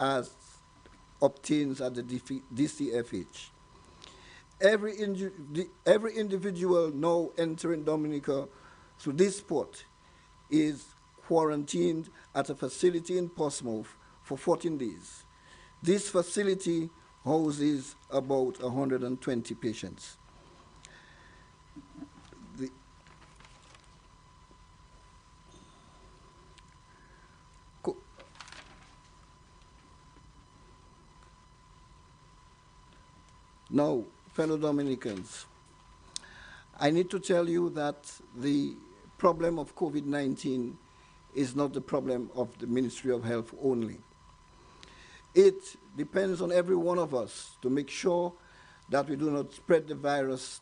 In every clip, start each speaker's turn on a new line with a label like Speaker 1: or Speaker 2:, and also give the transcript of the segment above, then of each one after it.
Speaker 1: as obtains at the DCFH. Every individual now entering Dominica through this port is quarantined at a facility in Portsmouth for 14 days. This facility houses about 120 patients. The, now, fellow Dominicans, I need to tell you that the problem of COVID-19 is not the problem of the Ministry of Health only. It depends on every one of us to make sure that we do not spread the virus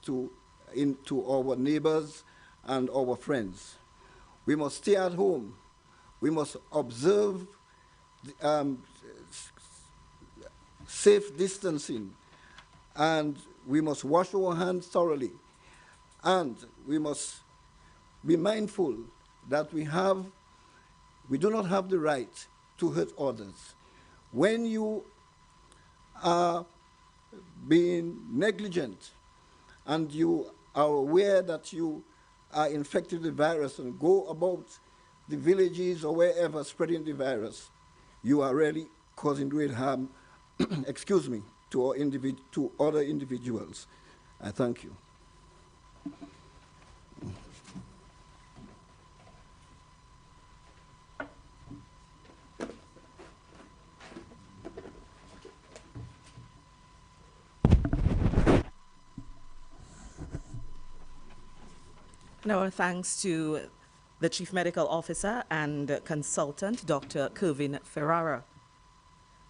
Speaker 1: into our neighbors and our friends. We must stay at home. We must observe safe distancing, and we must wash our hands thoroughly. And we must be mindful that we do not have the right to hurt others. When you are being negligent and you are aware that you are infected with the virus and go about the villages or wherever spreading the virus, you are really causing great harm, excuse me, to other individuals. I thank you.
Speaker 2: Our thanks to the Chief Medical Officer and Consultant, Dr. Kervin Ferrara.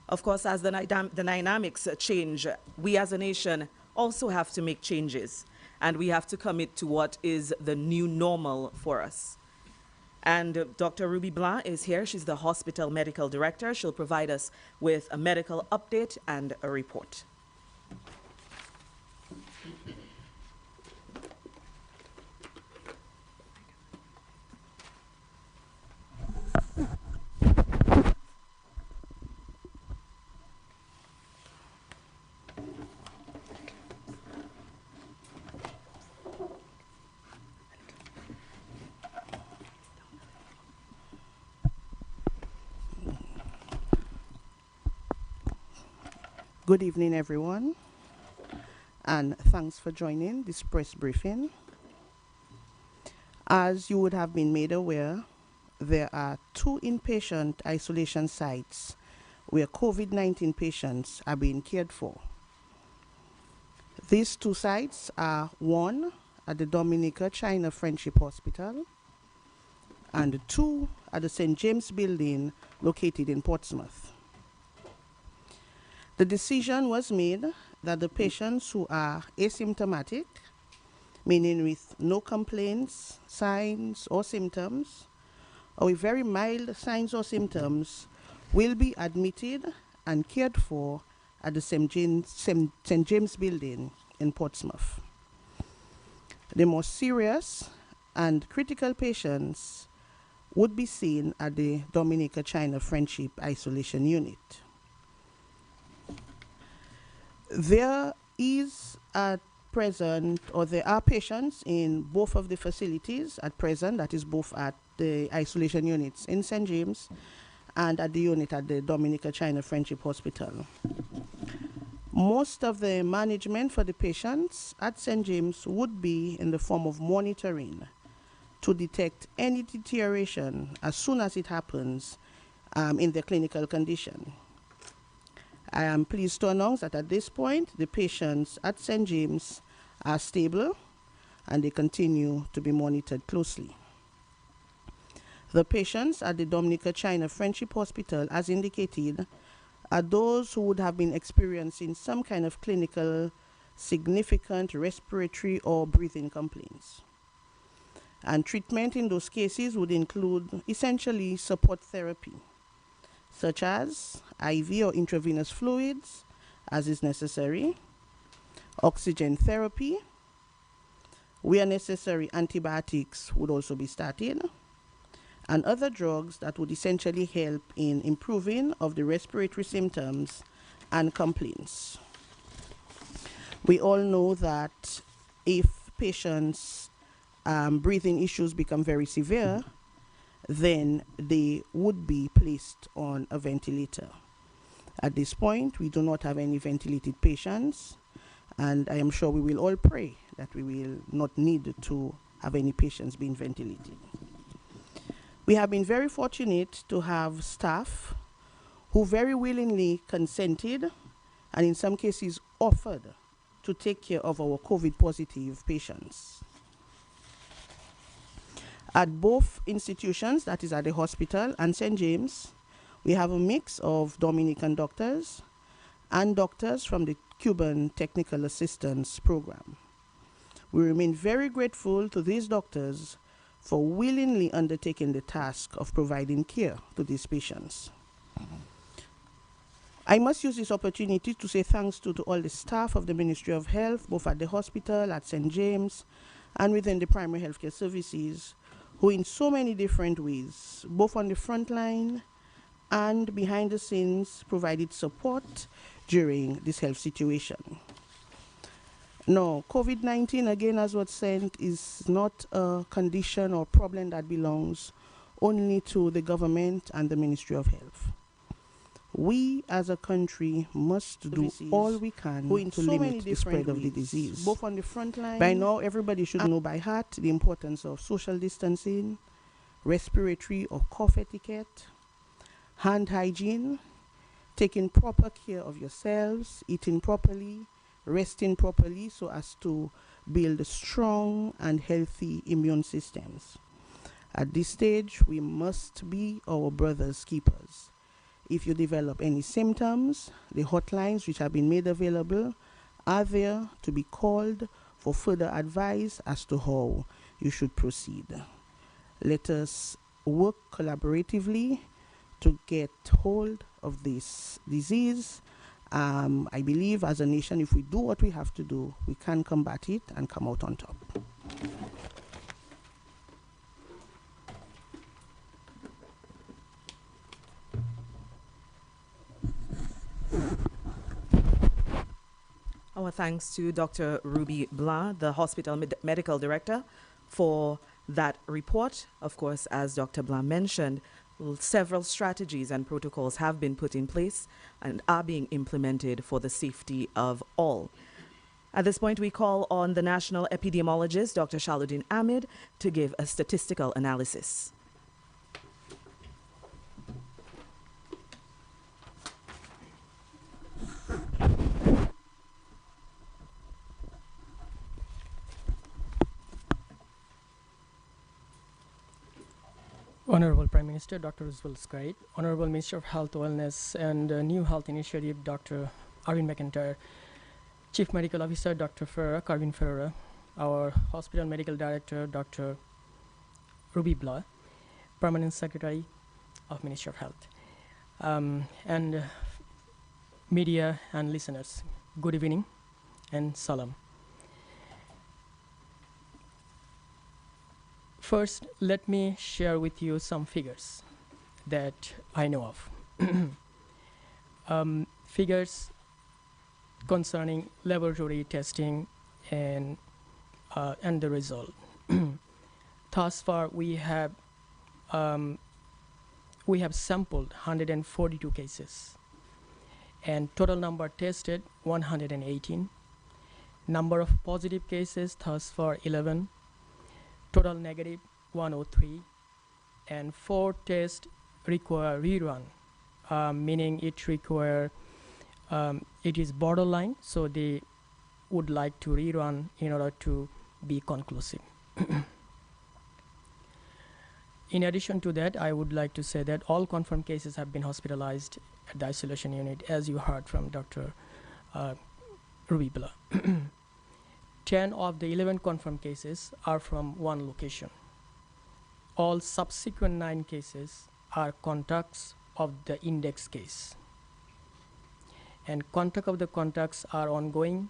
Speaker 2: Of course, as the dynamics change, we as a nation also have to make changes, and we have to commit to what is the new normal for us. And Dr. Ruby Blanc is here. She's the Hospital Medical Director. She'll provide us with a medical update and a report.
Speaker 3: Good evening, everyone, and thanks for joining this press briefing. As you would have been made aware, there are 2 inpatient isolation sites where COVID-19 patients are being cared for. These 2 sites are one at the Dominica China Friendship Hospital and 2 at the St. James Building located in Portsmouth. The decision was made that the patients who are asymptomatic, meaning with no complaints, signs, or symptoms, or with very mild signs or symptoms, will be admitted and cared for at the St. James Building in Portsmouth. The more serious and critical patients would be seen at the Dominica China Friendship Isolation Unit. There is at present, or there are patients in both of the facilities at present, that is both at the isolation units in St. James and at the unit at the Dominica China Friendship Hospital. Most of the management for the patients at St. James would be in the form of monitoring to detect any deterioration as soon as it happens in their clinical condition. I am pleased to announce that at this point, the patients at St. James are stable and they continue to be monitored closely. The patients at the Dominica China Friendship Hospital, as indicated, are those who would have been experiencing some kind of clinical, significant respiratory or breathing complaints. And treatment in those cases would include essentially support therapy, such as IV or intravenous fluids, as is necessary, oxygen therapy, where necessary, antibiotics would also be started, and other drugs that would essentially help in improving of the respiratory symptoms and complaints. We all know that if patients' breathing issues become very severe, then they would be placed on a ventilator. At this point, we do not have any ventilated patients, and I am sure we will all pray that we will not need to have any patients being ventilated. We have been very fortunate to have staff who very willingly consented and in some cases offered to take care of our COVID positive patients. At both institutions, that is at the hospital and St. James, we have a mix of Dominican doctors and doctors from the Cuban Technical Assistance Program. We remain very grateful to these doctors for willingly undertaking the task of providing care to these patients. I must use this opportunity to say thanks to all the staff of the Ministry of Health, both at the hospital, at St. James, and within the primary healthcare services, who in so many different ways, both on the front line and behind the scenes, provided support during this health situation. No, COVID-19, again, as was said, is not a condition or problem that belongs only to the government and the Ministry of Health. We as a country must do all we can to limit the spread of the disease. Both on the front line. By now, everybody should know by heart the importance of social distancing, respiratory or cough etiquette, hand hygiene, taking proper care of yourselves, eating properly, resting properly so as to build strong and healthy immune systems. At this stage, we must be our brother's keepers. If you develop any symptoms, the hotlines which have been made available are there to be called for further advice as to how you should proceed. Let us work collaboratively to get hold of this disease. I believe as a nation, if we do what we have to do, we can combat it and come out on top.
Speaker 2: Our thanks to Dr. Ruby Blanc, the hospital medical director, for that report. Of course, as Dr. Blanc mentioned, several strategies and protocols have been put in place and are being implemented for the safety of all. At this point, we call on the national epidemiologist, Dr. Shaluddin Ahmed, to give a statistical analysis.
Speaker 4: Honorable Prime Minister Dr. Roosevelt Scribe, Honorable Minister of Health, Wellness and New Health Initiative Dr. Arvind McIntyre, Chief Medical Officer Dr. Carvin Ferreira, our Hospital Medical Director Dr. Ruby Blanc, Permanent Secretary of Ministry of Health, and media and listeners, good evening and salam. First, let me share with you some figures that I know of. Figures concerning laboratory testing and the result. Thus far, we have sampled 142 cases, and total number tested 118. Number of positive cases thus far 11. Total negative 103, and 4 tests require rerun, meaning it is borderline, so they would like to rerun in order to be conclusive. In addition to that, I would like to say that all confirmed cases have been hospitalized at the isolation unit, as you heard from Dr. Ruby Blanc. 10 of the 11 confirmed cases are from one location. All subsequent 9 cases are contacts of the index case. And contact of the contacts are ongoing.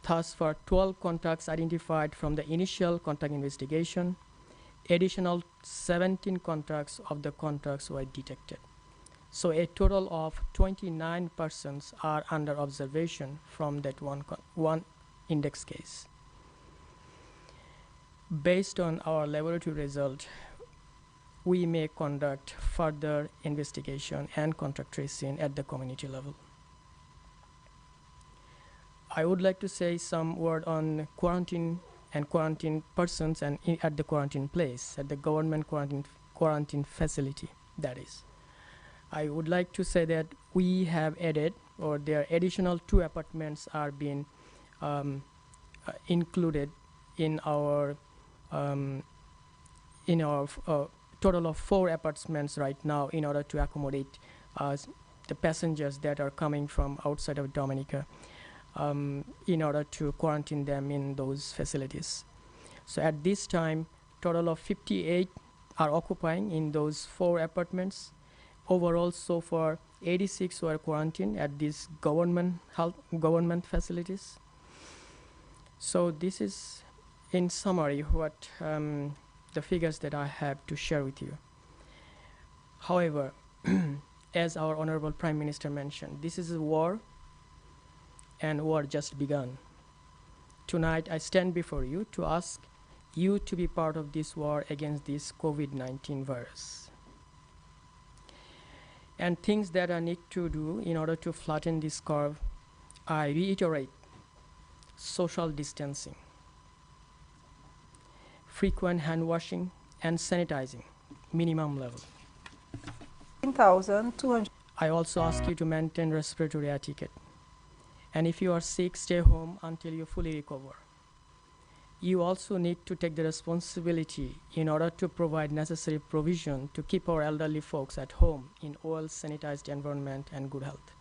Speaker 4: Thus, for 12 contacts identified from the initial contact investigation, additional 17 contacts of the contacts were detected. So a total of 29 persons are under observation from that one index case. Based on our laboratory result, we may conduct further investigation and contact tracing at the community level. I would like to say some word on quarantine and quarantine persons and at the quarantine place, at the government quarantine facility, that is. I would like to say that we have added, or there are additional 2 apartments are being included in our total of 4 apartments right now in order to accommodate the passengers that are coming from outside of Dominica, in order to quarantine them in those facilities. So at this time, total of 58 are occupying in those 4 apartments. Overall, so far, 86 were quarantined at these government facilities. So this is, in summary, what the figures that I have to share with you. However, as our Honorable Prime Minister mentioned, this is a war, and war just begun. Tonight, I stand before you to ask you to be part of this war against this COVID-19 virus. And things that I need to do in order to flatten this curve, I reiterate: social distancing, frequent hand washing and sanitizing, minimum level.
Speaker 5: 1,200.
Speaker 4: I also ask you to maintain respiratory etiquette. And if you are sick, stay home until you fully recover. You also need to take the responsibility in order to provide necessary provision to keep our elderly folks at home in well sanitized environment and good health.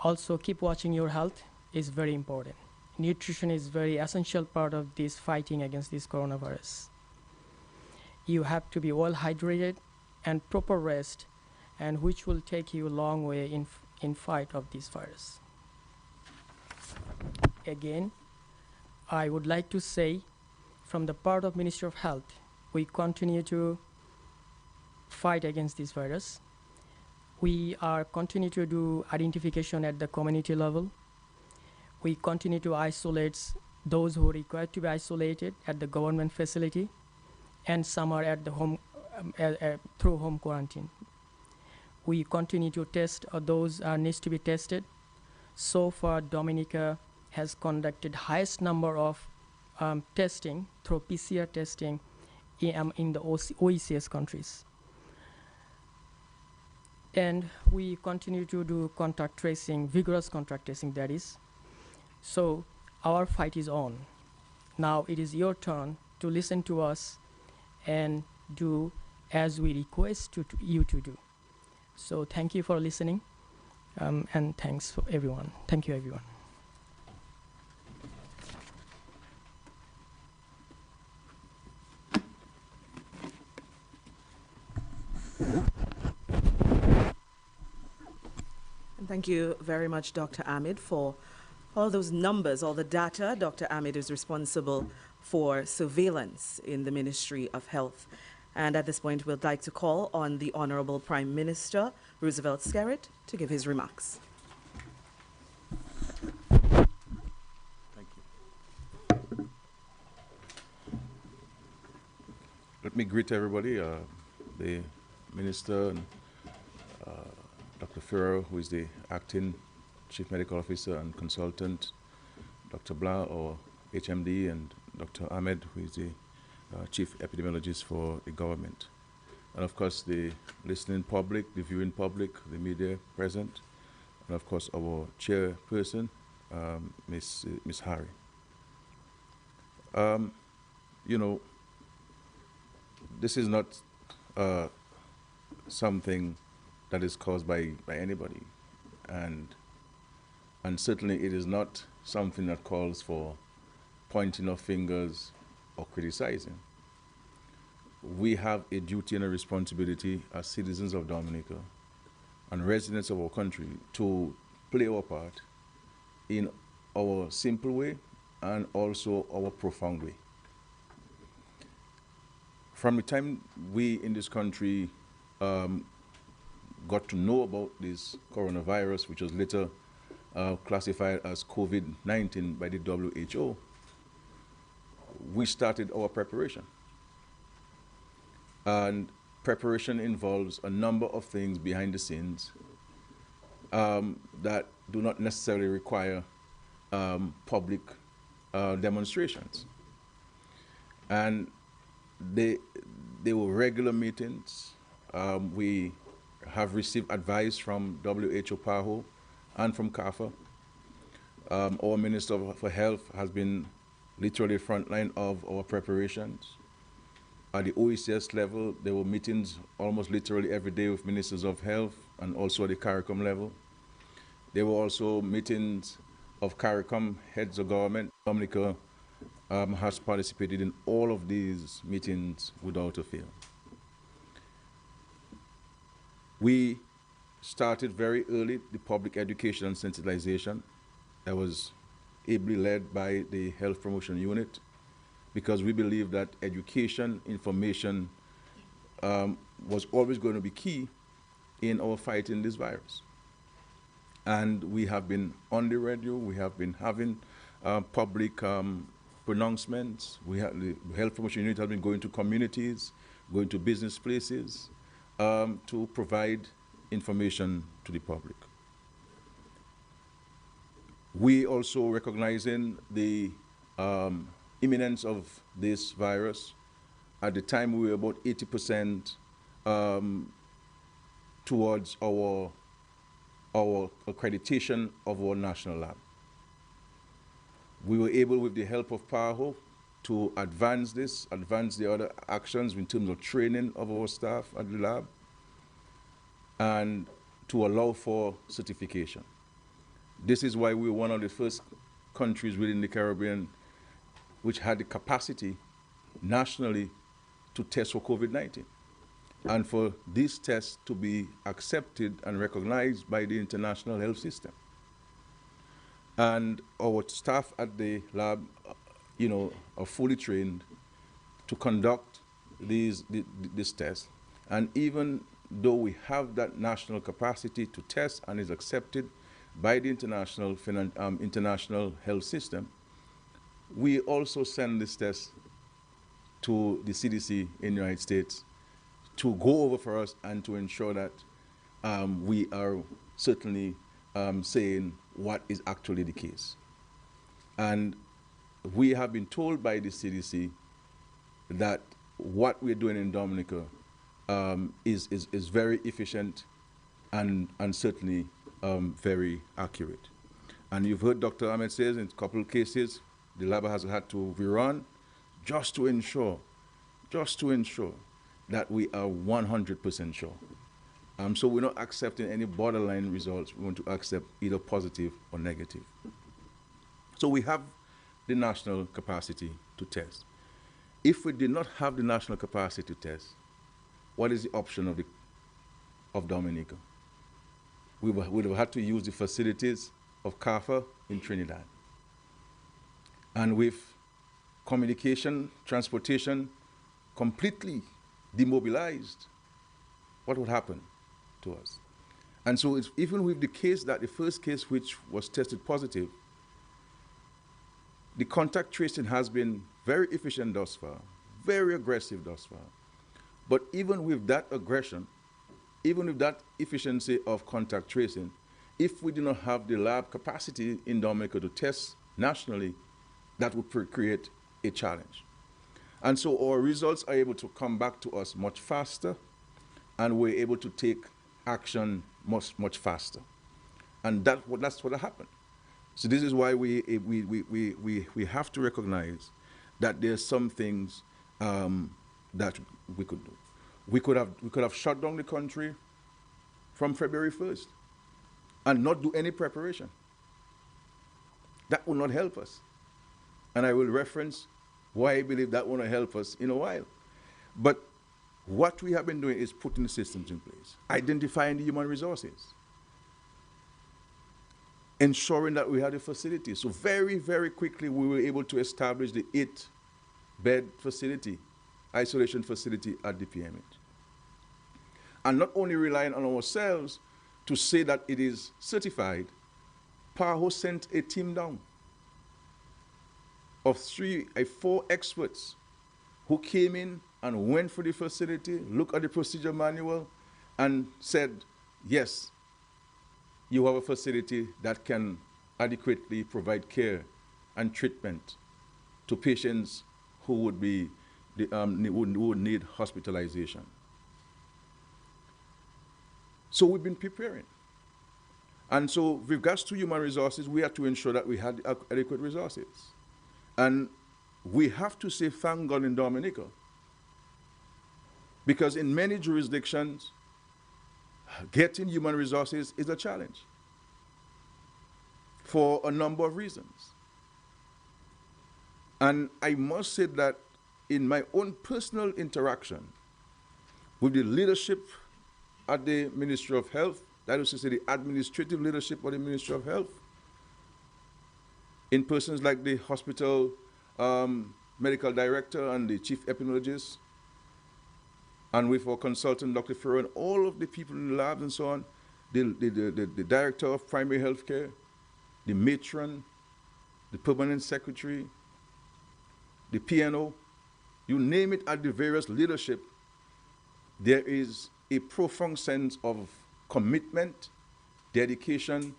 Speaker 4: Also, keep watching your health is very important. Nutrition is very essential part of this fighting against this coronavirus. You have to be well hydrated and proper rest, and which will take you a long way in fight of this virus. Again, I would like to say, from the part of Ministry of Health, we continue to fight against this virus. We are continue to do identification at the community level. We continue to isolate those who are required to be isolated at the government facility, and some are at the home through home quarantine. We continue to test those needs to be tested. So far, Dominica has conducted highest number of testing through PCR testing in the OECS countries. And we continue to do contact tracing, vigorous contact tracing, that is. So our fight is on. Now it is your turn to listen to us and do as we request you to do. So thank you for listening, and thanks for everyone. Thank you, everyone.
Speaker 2: And thank you very much, Dr. Ahmed, for all those numbers, all the data. Dr. Ahmed is responsible for surveillance in the Ministry of Health. And at this point, we'd like to call on the Honorable Prime Minister, Roosevelt Skerrit, to give his remarks.
Speaker 6: Thank you. Let me greet everybody, the Minister, and Dr. Ferrer, who is the Acting Chief Medical Officer and Consultant, Dr. Blah, or HMD, and Dr. Ahmed, who is the Chief Epidemiologist for the government. And of course, the listening public, the viewing public, the media present, and of course, our chairperson, Ms. Harry. You know, this is not something that is caused by anybody, and certainly it is not something that calls for pointing of fingers or criticizing. We have a duty and a responsibility as citizens of Dominica and residents of our country to play our part in our simple way and also our profound way. From the time we in this country got to know about this coronavirus, which was later classified as COVID-19 by the WHO, we started our preparation. And preparation involves a number of things behind the scenes that do not necessarily require public demonstrations. And they were regular meetings. We have received advice from WHO PAHO and from CAFA. Our Minister for Health has been literally frontline of our preparations. At the OECS level, there were meetings almost literally every day with ministers of health, and also at the CARICOM level. There were also meetings of CARICOM heads of government. Dominica has participated in all of these meetings without a fail. We started very early the public education and sensitization that was ably led by the Health Promotion Unit, because we believe that education, information was always going to be key in our fight in this virus. And we have been on the radio, we have been having public pronouncements. The Health Promotion Unit has been going to communities, going to business places to provide information to the public. We also recognizing the imminence of this virus. At the time, we were about 80% towards our accreditation of our national lab. We were able, with the help of PAHO, to advance the other actions in terms of training of our staff at the lab, and to allow for certification. This is why we were one of the first countries within the Caribbean which had the capacity nationally to test for COVID-19. And for these tests to be accepted and recognized by the international health system. And our staff at the lab, are fully trained to conduct this test. And even though we have that national capacity to test and is accepted by the international health system, we also send this test to the CDC in the United States to go over for us and to ensure that we are certainly saying what is actually the case. And we have been told by the CDC that what we're doing in Dominica is very efficient and certainly very accurate. And you've heard Dr. Ahmed says in a couple of cases, the lab has had to rerun just to ensure that we are 100% sure. So we're not accepting any borderline results. We want to accept either positive or negative. So we have the national capacity to test. If we did not have the national capacity to test, what is the option of Dominica? We would have had to use the facilities of CAFA in Trinidad. And with communication, transportation completely demobilized, what would happen to us? And so it's, even with the case that the first case which was tested positive, the contact tracing has been very efficient thus far, very aggressive thus far. But even with that aggression, even with that efficiency of contact tracing, if we do not have the lab capacity in Dominica to test nationally, that would create a challenge. And so our results are able to come back to us much faster, and we're able to take action much faster. And that's what happened. So this is why we have to recognize that there's some things that we could do. We could have shut down the country from February 1st and not do any preparation. That will not help us. And I will reference why I believe that will not help us in a while. But what we have been doing is putting the systems in place, identifying the human resources, ensuring that we have the facilities. So very, very quickly we were able to establish the 8-bed facility isolation facility at the PMH. And not only relying on ourselves to say that it is certified, PAHO sent a team down of 4 experts who came in and went through the facility, looked at the procedure manual, and said, yes, you have a facility that can adequately provide care and treatment to patients who would need hospitalization. So we've been preparing. And so with regards to human resources, we have to ensure that we had adequate resources. And we have to say thank God in Dominica, because in many jurisdictions, getting human resources is a challenge for a number of reasons. And I must say that in my own personal interaction with the leadership at the Ministry of Health, that is to say the administrative leadership of the Ministry of Health, in persons like the hospital medical director and the chief epidemiologist, and with our consultant, Dr. Ferrer, and all of the people in the labs and so on, the director of primary health care, the matron, the permanent secretary, the PNO, you name it, at the various leadership, there is a profound sense of commitment, dedication,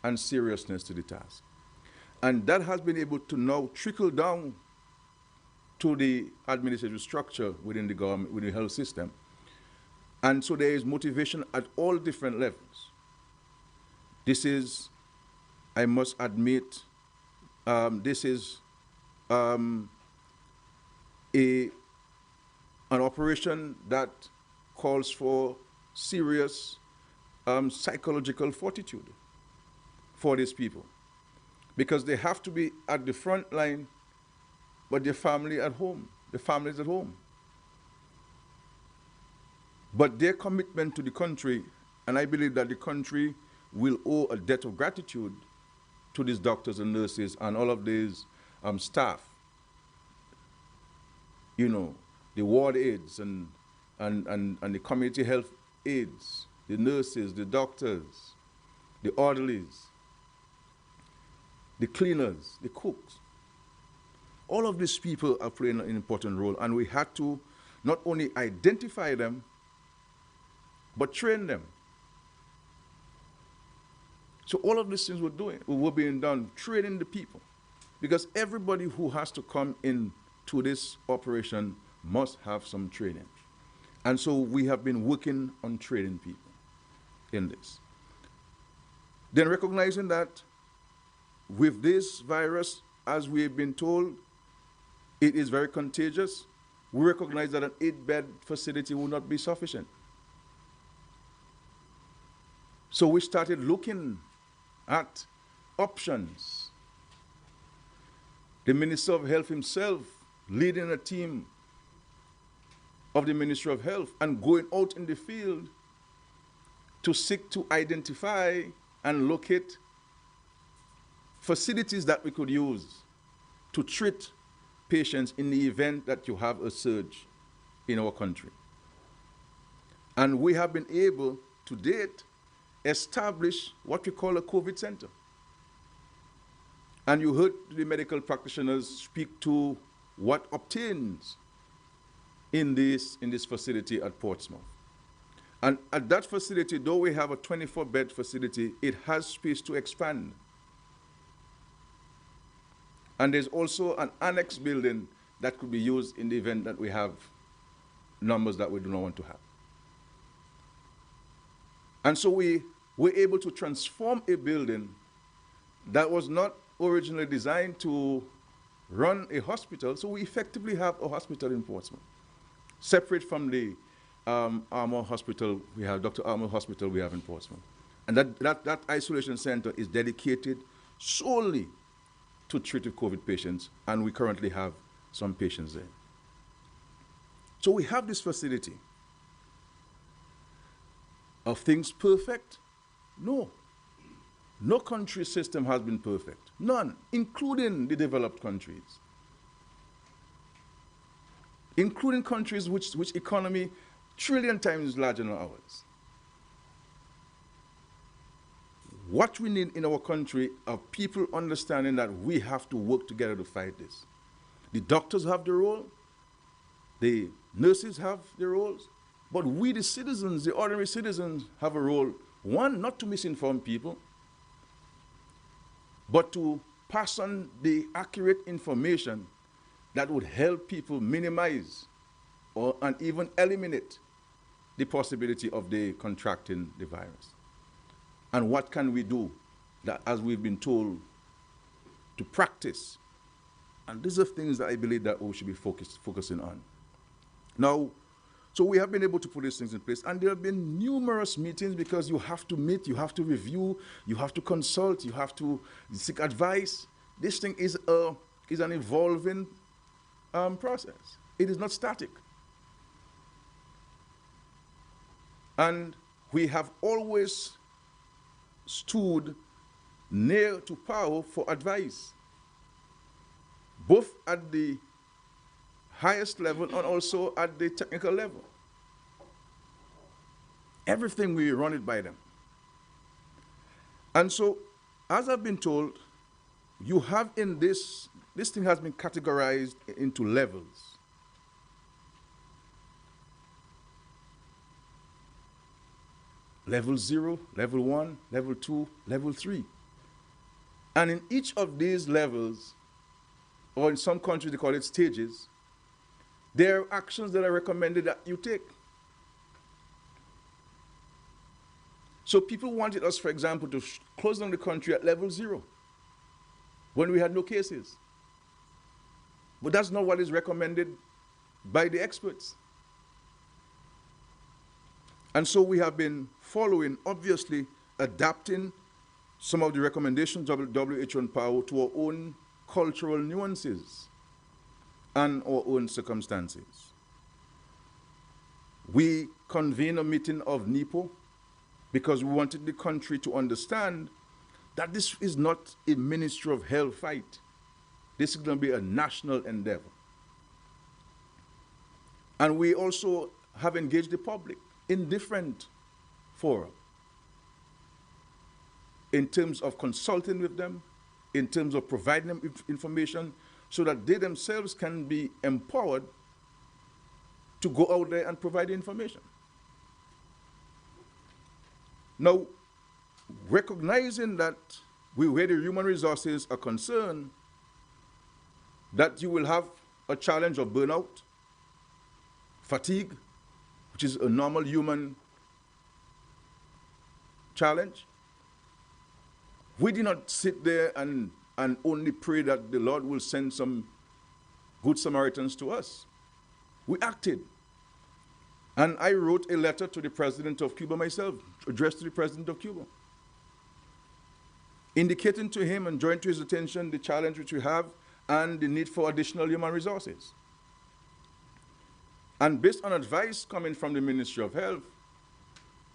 Speaker 6: and seriousness to the task. And that has been able to now trickle down to the administrative structure within the government, within the health system. And so there is motivation at all different levels. This is, I must admit, this is an operation that calls for serious psychological fortitude for these people, because they have to be at the front line, but their family at home, the families at home. But their commitment to the country, and I believe that the country will owe a debt of gratitude to these doctors and nurses and all of these staff, you know, the ward aides and the community health aides, the nurses, the doctors, the orderlies, the cleaners, the cooks. All of these people are playing an important role, and we had to not only identify them, but train them. So all of these things were being done, training the people, because everybody who has to come in to this operation must have some training. And so we have been working on training people in this. Then recognizing that with this virus, as we have been told, it is very contagious, we recognize that an 8-bed facility will not be sufficient. So we started looking at options. The Minister of Health himself leading a team of the Ministry of Health and going out in the field to seek to identify and locate facilities that we could use to treat patients in the event that you have a surge in our country. And we have been able, to date, establish what we call a COVID center. And you heard the medical practitioners speak to what obtains in this facility at Portsmouth. And at that facility, though we have a 24-bed facility, it has space to expand. And there's also an annex building that could be used in the event that we have numbers that we do not want to have. And so we were able to transform a building that was not originally designed to run a hospital, so we effectively have a hospital in Portsmouth, separate from the Armour Hospital we have, Dr. Armour Hospital we have in Portsmouth. And that isolation center is dedicated solely to treat COVID patients, and we currently have some patients there. So we have this facility. Are things perfect? No. No country system has been perfect. None, including the developed countries. including countries which economy trillion times larger than ours. What we need in our country are people understanding that we have to work together to fight this. The doctors have their role, the nurses have their roles, but we, the citizens, the ordinary citizens, have a role. One, not to misinform people, but to pass on the accurate information that would help people minimize and even eliminate the possibility of they contracting the virus. And what can we do that, as we've been told, to practice? And these are things that I believe that we should be focusing on. Now, so we have been able to put these things in place, and there have been numerous meetings because you have to meet, you have to review, you have to consult, you have to seek advice. This thing is an evolving process. It is not static. And we have always stood near to power for advice, both at the highest level and also at the technical level. Everything we run it by them. And so, as I've been told, you have in this thing has been categorized into levels. Level 0, level 1, level 2, level 3. And in each of these levels, or in some countries they call it stages, there are actions that are recommended that you take. So people wanted us, for example, to close down the country at level 0 when we had no cases. But that's not what is recommended by the experts. And so we have been following, obviously, adapting some of the recommendations of WHO and PAHO to our own cultural nuances and our own circumstances. We convened a meeting of NEPO because we wanted the country to understand that this is not a Ministry of Health fight. This is going to be a national endeavor. And we also have engaged the public in different fora, in terms of consulting with them, in terms of providing them information so that they themselves can be empowered to go out there and provide the information. Now, recognizing that where the human resources are concerned, that you will have a challenge of burnout, fatigue, which is a normal human challenge. We did not sit there and only pray that the Lord will send some good Samaritans to us. We acted. And I wrote a letter to the president of Cuba myself, addressed to the president of Cuba, indicating to him and drawing to his attention the challenge which we have and the need for additional human resources. And based on advice coming from the Ministry of Health,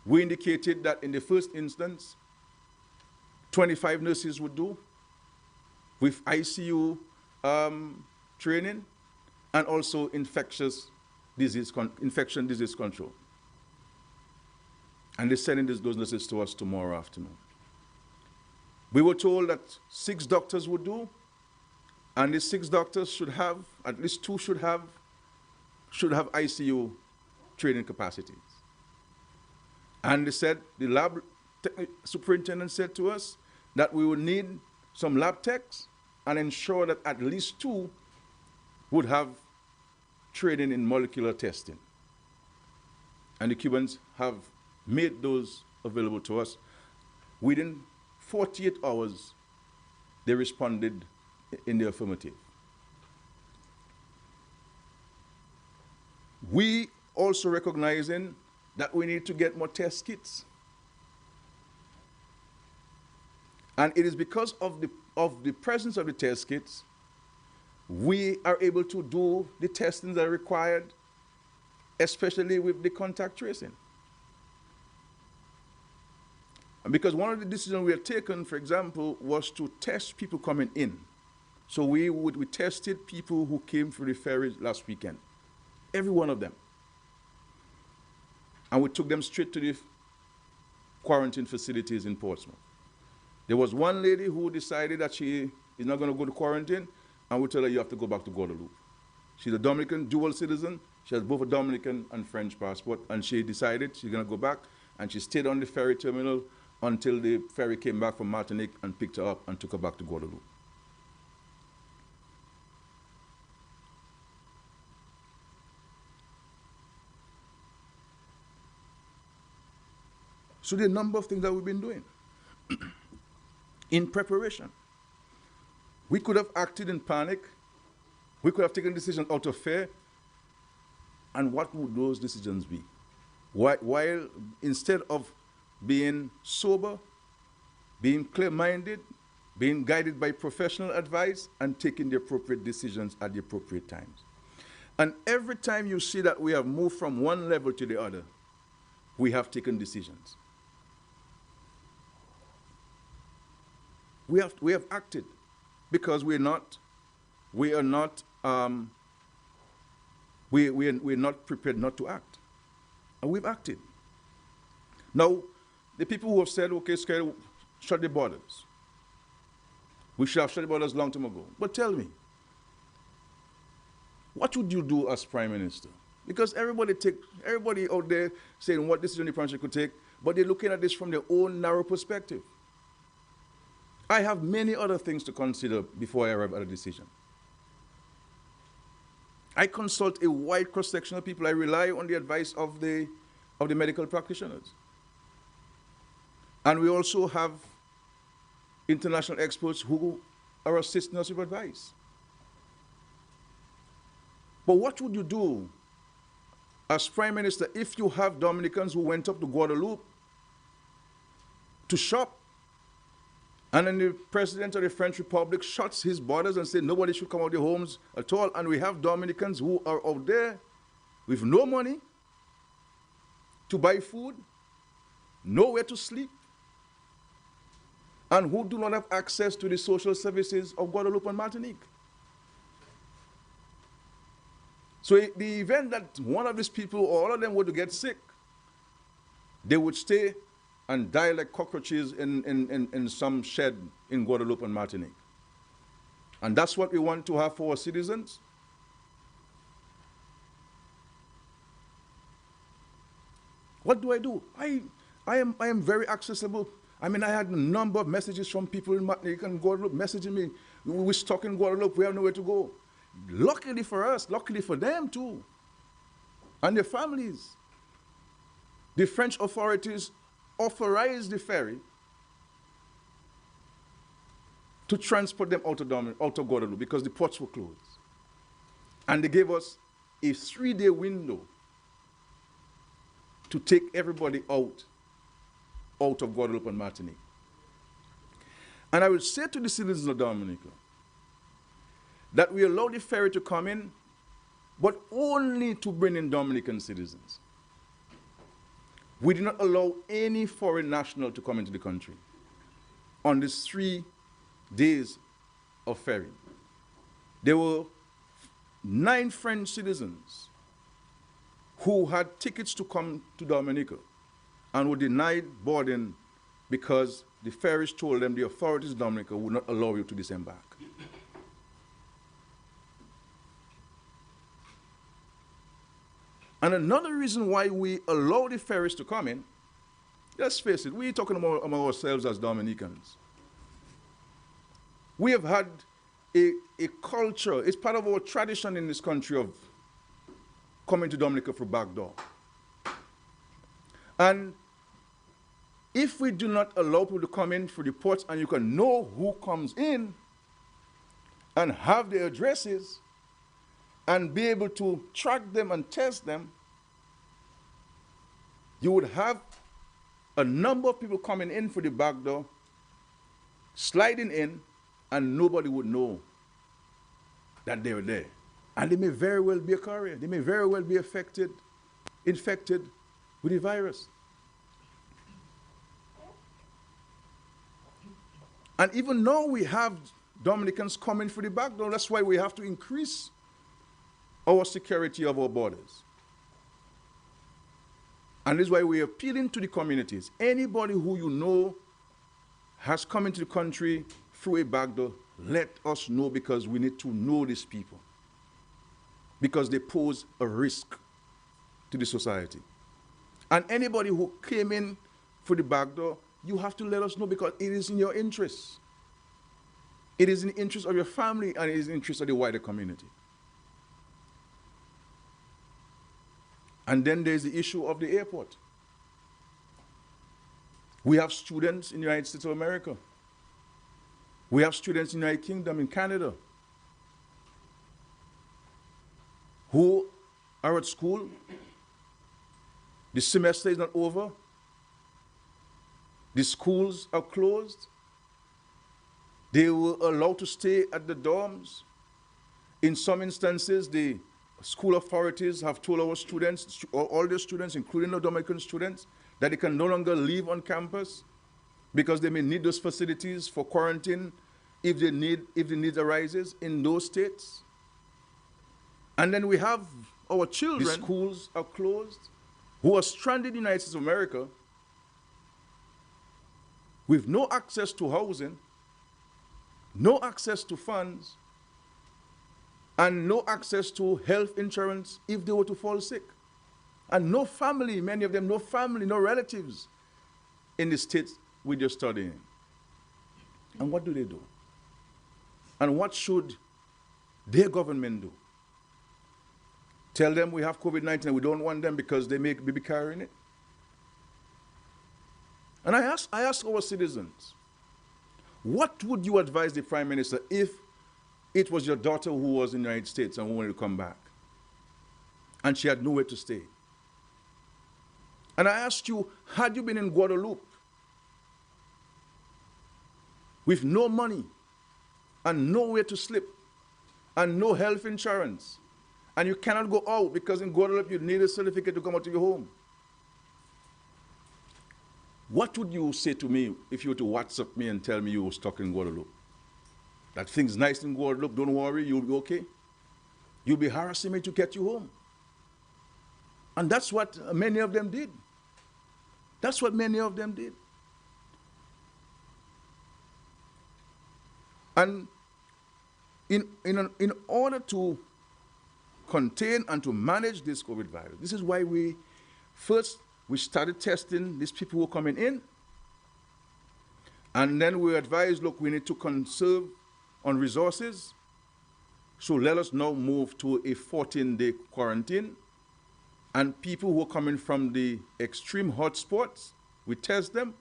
Speaker 6: we indicated that in the first instance, 25 nurses would do, with ICU training and also infection disease control. And they're sending those nurses to us tomorrow afternoon. We were told that 6 doctors would do, and the 6 doctors should have, at least 2 should have ICU training capacities. And they said, the lab superintendent said to us that we would need some lab techs and ensure that at least 2 would have training in molecular testing. And the Cubans have made those available to us. Within 48 hours, they responded in the affirmative. We also recognizing that we need to get more test kits. And it is because of the presence of the test kits, we are able to do the testing that are required, especially with the contact tracing. And because one of the decisions we had taken, for example, was to test people coming in. So we tested people who came through the ferry last weekend. every one of them. And we took them straight to the quarantine facilities in Portsmouth. There was one lady who decided that she is not going to go to quarantine, and we told her, you have to go back to Guadeloupe. She's a Dominican dual citizen. She has both a Dominican and French passport, and she decided she's going to go back, and she stayed on the ferry terminal until the ferry came back from Martinique and picked her up and took her back to Guadeloupe. So there are a number of things that we've been doing in preparation. We could have acted in panic. We could have taken decisions out of fear. And what would those decisions be? While instead of being sober, being clear-minded, being guided by professional advice, and taking the appropriate decisions at the appropriate times. And every time you see that we have moved from one level to the other, we have taken decisions. We have acted because we're not prepared not to act. And we've acted. Now, the people who have said, okay, shut the borders. We should have shut the borders long time ago. But tell me, what would you do as Prime Minister? Because everybody out there saying what decision the Prime Minister could take, but they're looking at this from their own narrow perspective. I have many other things to consider before I arrive at a decision. I consult a wide cross-section of people. I rely on the advice of the medical practitioners. And we also have international experts who are assisting us with advice. But what would you do as Prime Minister if you have Dominicans who went up to Guadeloupe to shop, and then the President of the French Republic shuts his borders and says nobody should come out of their homes at all, and we have Dominicans who are out there with no money to buy food, nowhere to sleep, and who do not have access to the social services of Guadeloupe and Martinique. So the event that one of these people or all of them were to get sick, they would stay and die like cockroaches in some shed in Guadeloupe and Martinique. And that's what we want to have for our citizens. What do I do? I am very accessible. I mean, I had a number of messages from people in Martinique and Guadeloupe messaging me, we're stuck in Guadeloupe, we have nowhere to go. Luckily for us, luckily for them too, and their families, the French authorities authorized the ferry to transport them out of Guadeloupe because the ports were closed. And they gave us a 3-day window to take everybody out of Guadeloupe and Martinique. And I will say to the citizens of Dominica that we allow the ferry to come in, but only to bring in Dominican citizens. We did not allow any foreign national to come into the country on these 3 days of ferry. There were 9 French citizens who had tickets to come to Dominica and were denied boarding because the ferries told them the authorities in Dominica would not allow you to disembark. And another reason why we allow the ferries to come in, let's face it, we're talking among ourselves as Dominicans. We have had a culture, it's part of our tradition in this country of coming to Dominica through back door. And if we do not allow people to come in through the ports and you can know who comes in and have their addresses and be able to track them and test them, you would have a number of people coming in through the back door, sliding in, and nobody would know that they were there. And they may very well be a carrier. They may very well be infected with the virus. And even though we have Dominicans coming through the back door, that's why we have to increase our security of our borders. And this is why we're appealing to the communities. Anybody who you know has come into the country through a back door, let us know, because we need to know these people, because they pose a risk to the society. And anybody who came in through the back door, you have to let us know, because it is in your interest. It is in the interest of your family, and it is in the interest of the wider community. And then there's the issue of the airport. We have students in the United States of America. We have students in the United Kingdom, in Canada, who are at school. The semester is not over. The schools are closed. They were allowed to stay at the dorms. In some instances, the school authorities have told our students, all the students, including the Dominican students, that they can no longer leave on campus because they may need those facilities for quarantine if the need arises in those states. And then we have our children, the schools are closed, who are stranded in the United States of America with no access to housing, no access to funds, and no access to health insurance if they were to fall sick. And no family, many of them, no family, no relatives in the states where they're studying. And what do? And what should their government do? Tell them we have COVID-19 and we don't want them because they may be carrying it? And I ask our citizens, what would you advise the Prime Minister if it was your daughter who was in the United States and wanted to come back, and she had nowhere to stay? And I ask you, had you been in Guadeloupe with no money and nowhere to sleep and no health insurance, and you cannot go out because in Guadeloupe you need a certificate to come out to your home, what would you say to me if you were to WhatsApp me and tell me you were stuck in Guadeloupe? That things nice in Guadeloupe, don't worry, you'll be okay. You'll be harassing me to get you home. And that's what many of them did. That's what many of them did. And in order to contain and to manage this COVID virus, this is why we started testing these people who are coming in. And then we advised, look, we need to conserve on resources. So let us now move to a 14-day quarantine. And people who are coming from the extreme hotspots, we test them,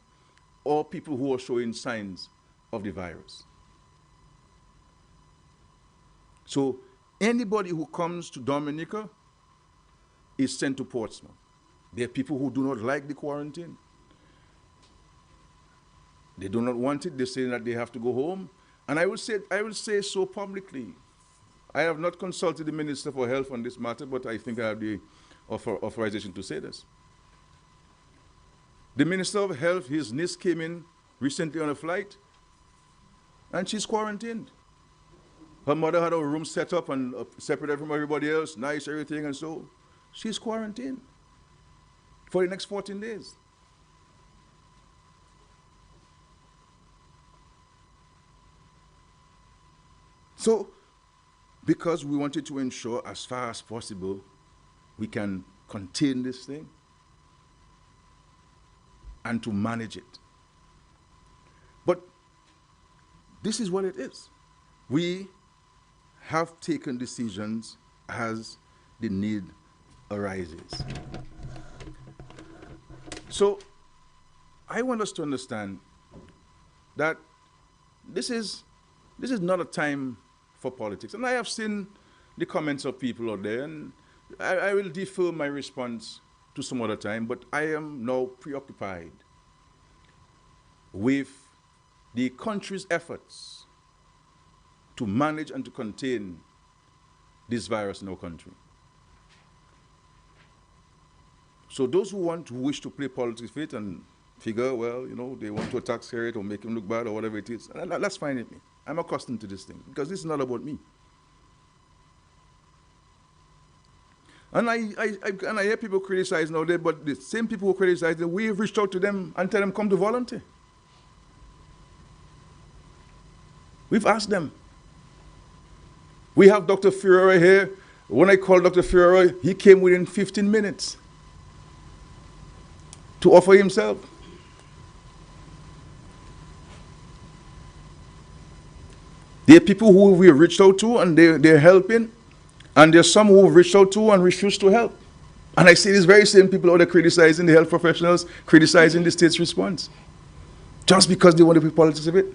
Speaker 6: or people who are showing signs of the virus. So anybody who comes to Dominica is sent to Portsmouth. There are people who do not like the quarantine. They do not want it. They say that they have to go home. And I will say so publicly. I have not consulted the Minister for Health on this matter, but I think I have the authorization to say this. The Minister of Health, his niece came in recently on a flight, and she's quarantined. Her mother had a room set up and separated from everybody else, nice, everything, and so she's quarantined for the next 14 days. So, because we wanted to ensure as far as possible we can contain this thing and to manage it. But this is what it is. We have taken decisions as the need arises. So I want us to understand that this is not a time for politics. And I have seen the comments of people out there, and I will defer my response to some other time, but I am now preoccupied with the country's efforts to manage and to contain this virus in our country. So those who wish to play politics with it and figure, well, they want to attack Harriet or make him look bad or whatever it is, that's fine with me. I'm accustomed to this thing because this is not about me. And I hear people criticize nowadays, but the same people who criticize them, we have reached out to them and tell them come to volunteer. We've asked them. We have Dr. Ferreira here. When I called Dr. Ferreira, he came within 15 minutes to offer himself. There are people who we have reached out to and they're helping, and there's some who have reached out to and refused to help. And I see these very same people out there criticizing the health professionals, criticizing the state's response, just because they want to be politics of it.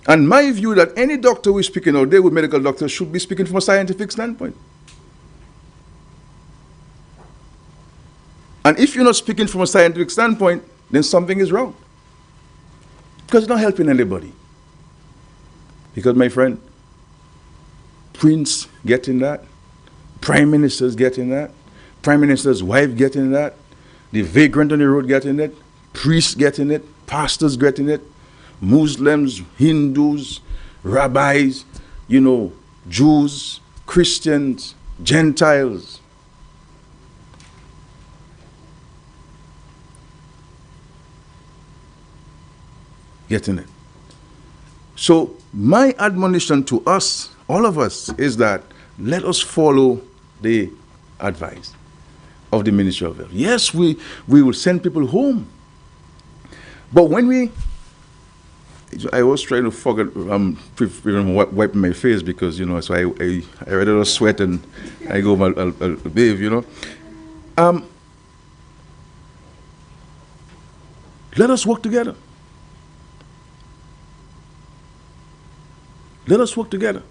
Speaker 6: And my view that any doctor who is speaking out there with medical doctors should be speaking from a scientific standpoint. And if you're not speaking from a scientific standpoint, then something is wrong. Because it's not helping anybody. Because, my friend, Prince getting that, Prime Minister's getting that, Prime Minister's wife getting that, the vagrant on the road getting it, priests getting it, pastors getting it, Muslims, Hindus, rabbis, Jews, Christians, Gentiles. Getting it. So my admonition to us, all of us, is that let us follow the advice of the Ministry of Health. Yes, we will send people home. But when I was trying to forget, wiping my face because, so I read a little sweat and I go, I'll bathe, Let us work together. Let us work together.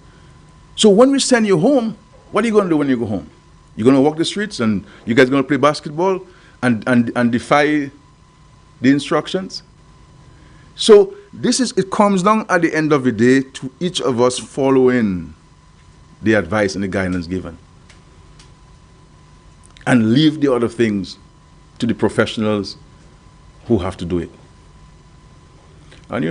Speaker 6: So when we send you home, what are you going to do when you go home? You're going to walk the streets and you guys going to play basketball and defy the instructions? So it comes down at the end of the day to each of us following the advice and the guidance given. And leave the other things to the professionals who have to do it. And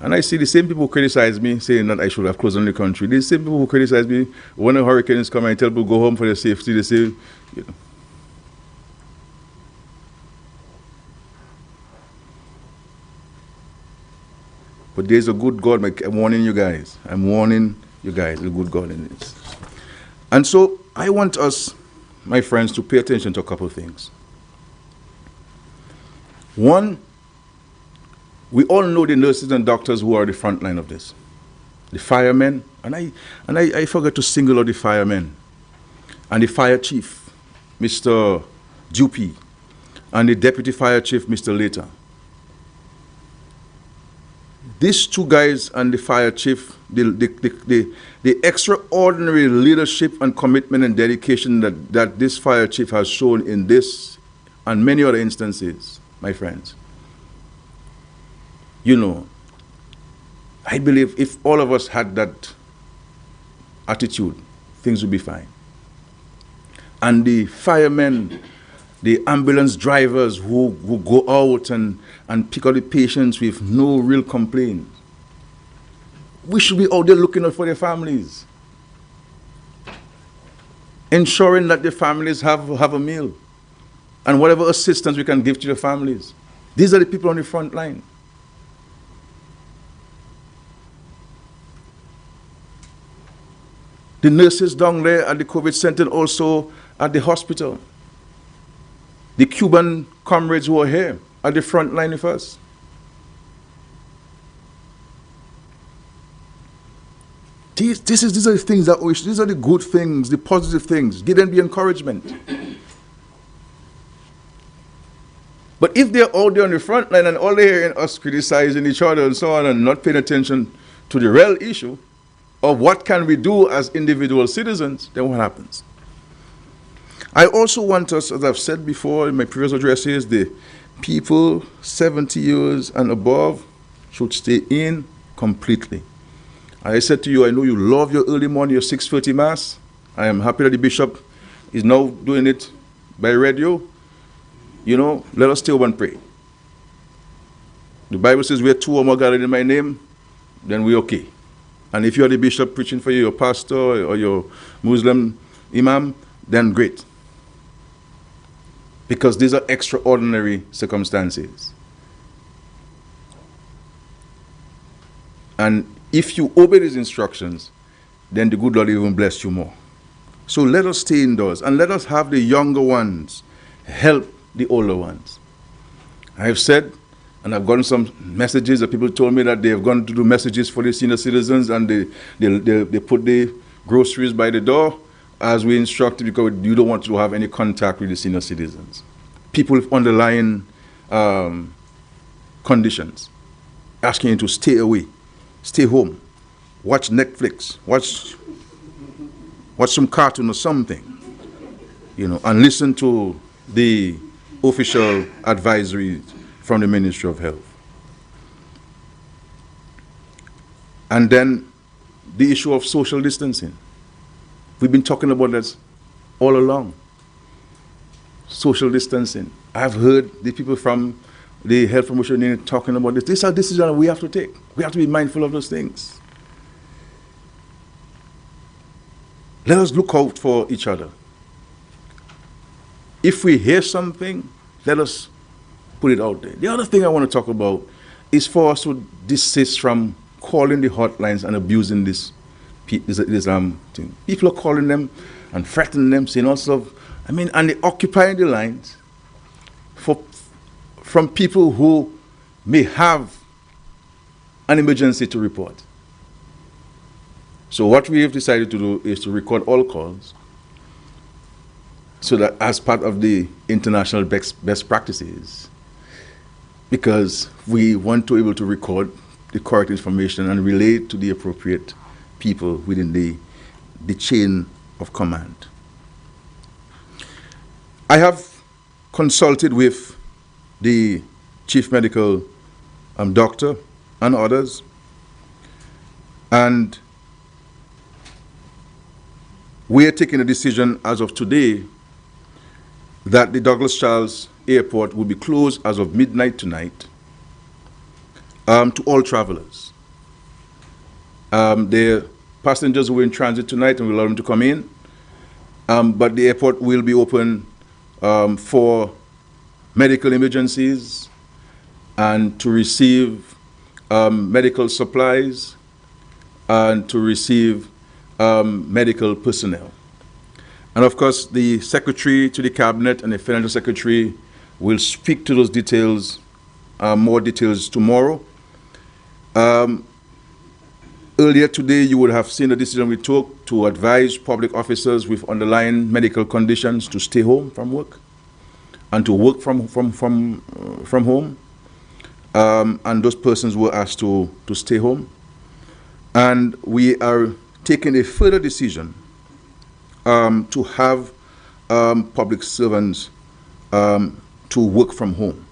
Speaker 6: and I see the same people who criticize me, saying that I should have closed down the country. The same people who criticize me when a hurricane is coming, I tell people go home for their safety. They say, But there's a good God. I'm warning you guys. There's a good God in this. And so I want us, my friends, to pay attention to a couple of things. One, we all know the nurses and doctors who are the front line of this. The firemen, and I forgot to single out the firemen, and the fire chief, Mr. Dupuy, and the deputy fire chief, Mr. Later. These two guys and the fire chief, the extraordinary leadership and commitment and dedication that this fire chief has shown in this and many other instances, my friends. I believe if all of us had that attitude, things would be fine. And the firemen, the ambulance drivers who go out and pick up the patients with no real complaints, we should be out there looking out for their families, ensuring that the families have a meal and whatever assistance we can give to the families. These are the people on the front line. The nurses down there at the COVID center, also at the hospital. The Cuban comrades who are here at the front line with us. These are the things these are the good things, the positive things. Give them the encouragement. But if they're out there on the front line and all they're hearing us criticizing each other and so on and not paying attention to the real issue of what can we do as individual citizens, then what happens? I also want us, as I've said before in my previous addresses, the people 70 years and above should stay in completely. I said to you, I know you love your early morning, your 6:30 Mass. I am happy that the bishop is now doing it by radio. Let us stay up and pray. The Bible says, where two or more gathered in my name, then we're okay. And if you're the bishop preaching for you, your pastor or your Muslim Imam, then great. Because these are extraordinary circumstances. And if you obey these instructions, then the good Lord will even bless you more. So let us stay indoors and let us have the younger ones help the older ones. I have said, and I've gotten some messages that people told me that they have gone to do messages for the senior citizens, and they put the groceries by the door as we instructed, because you don't want to have any contact with the senior citizens. People with underlying conditions, asking you to stay away, stay home, watch Netflix, watch some cartoon or something, and listen to the official advisory from the Ministry of Health. And then the issue of social distancing. We've been talking about this all along. Social distancing. I've heard the people from the Health Promotion Unit talking about this. These are decisions that we have to take. We have to be mindful of those things. Let us look out for each other. If we hear something, let us put it out there. The other thing I want to talk about is for us to desist from calling the hotlines and abusing this thing. People are calling them and threatening them, saying all sorts of, and they're occupying the lines from people who may have an emergency to report. So what we have decided to do is to record all calls, so that as part of the international best practices, because we want to be able to record the correct information and relay to the appropriate people within the chain of command. I have consulted with the chief medical doctor and others, and we are taking a decision as of today that the Douglas Charles Airport will be closed as of midnight tonight to all travelers. The passengers who are in transit tonight, and we'll allow them to come in, but the airport will be open for medical emergencies and to receive medical supplies and to receive medical personnel. And of course, the Secretary to the Cabinet and the Financial Secretary will speak to those details, more details tomorrow. Earlier today, you would have seen the decision we took to advise public officers with underlying medical conditions to stay home from work and to work from home. And those persons were asked to stay home. And we are taking a further decision to have public servants to work from home.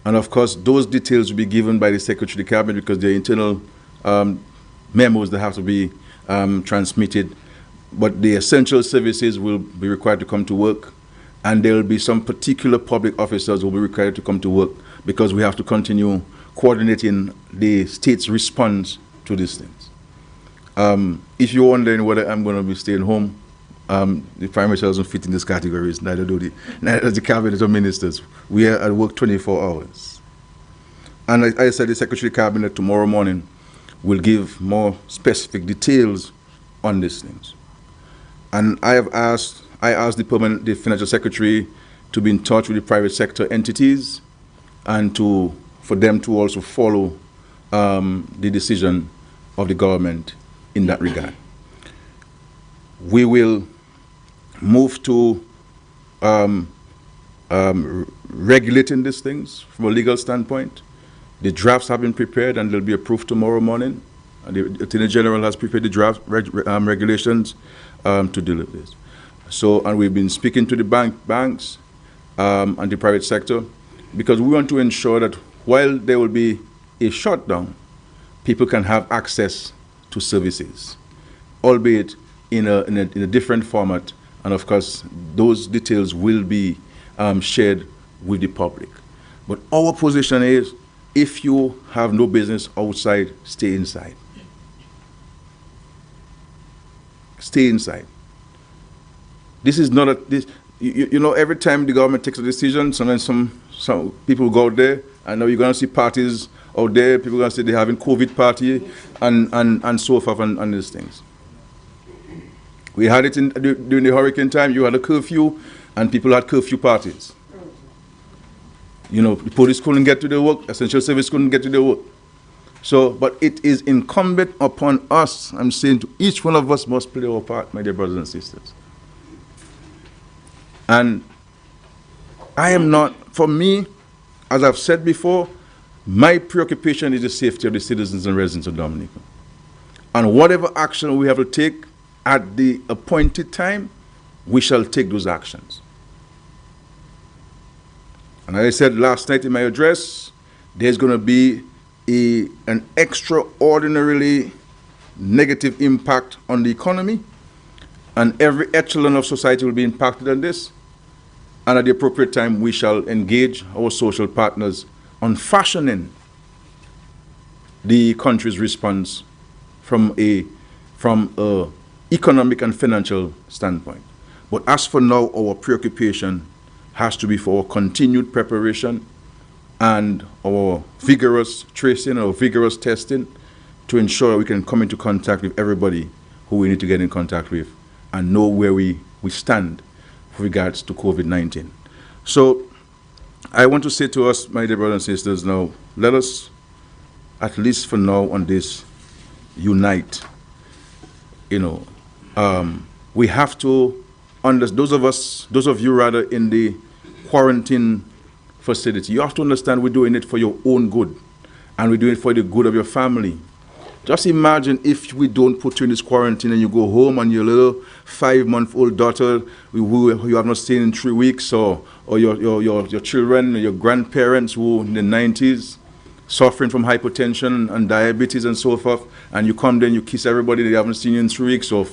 Speaker 6: And of course, those details will be given by the Secretary of the Cabinet, because they're internal memos that have to be transmitted. But the essential services will be required to come to work, and there will be some particular public officers who will be required to come to work, because we have to continue coordinating the state's response to these things. If you're wondering whether I'm going to be staying home, the Prime Minister doesn't fit in these categories, neither does the Cabinet or ministers. We are at work 24 hours. And I said the Secretary of Cabinet tomorrow morning will give more specific details on these things. And I asked the Financial Secretary to be in touch with the private sector entities and for them to also follow the decision of the government in that regard. We will move to regulating these things from a legal standpoint. The drafts have been prepared and they'll be approved tomorrow morning. And the Attorney General has prepared the draft regulations to deal with this. And we've been speaking to the banks and the private sector, because we want to ensure that while there will be a shutdown, people can have access to services, albeit in a different format. And of course, those details will be shared with the public. But our position is, if you have no business outside, stay inside. Stay inside. This is not a, this, you know, every time the government takes a decision, sometimes some people go out there, and now you're going to see parties out there, people are going to say they're having COVID party, and so forth, and these things. We had it during the hurricane time. You had a curfew, and people had curfew parties. You know, the police couldn't get to their work, essential service couldn't get to their work. So, but it is incumbent upon us, I'm saying to each one of us must play our part, my dear brothers and sisters. And I am not, for me, as I've said before, my preoccupation is the safety of the citizens and residents of Dominica. And whatever action we have to take at the appointed time, we shall take those actions. And as I said last night in my address, there's going to be an extraordinarily negative impact on the economy, and every echelon of society will be impacted on this. And at the appropriate time, we shall engage our social partners on fashioning the country's response from a economic and financial standpoint. But as for now, our preoccupation has to be for our continued preparation and our vigorous tracing, our vigorous testing to ensure we can come into contact with everybody who we need to get in contact with and know where we stand with regards to COVID-19. So I want to say to us, my dear brothers and sisters, now, let us, at least for now on this, unite. You know, we have to, those of you rather in the quarantine facility, you have to understand we're doing it for your own good, and we're doing it for the good of your family. Just imagine if we don't put you in this quarantine and you go home and your little 5-month-old daughter who you have not seen in 3 weeks, or your children, or your grandparents who in the 90s, suffering from hypertension and diabetes and so forth, and you come there and you kiss everybody they haven't seen you in 3 weeks, or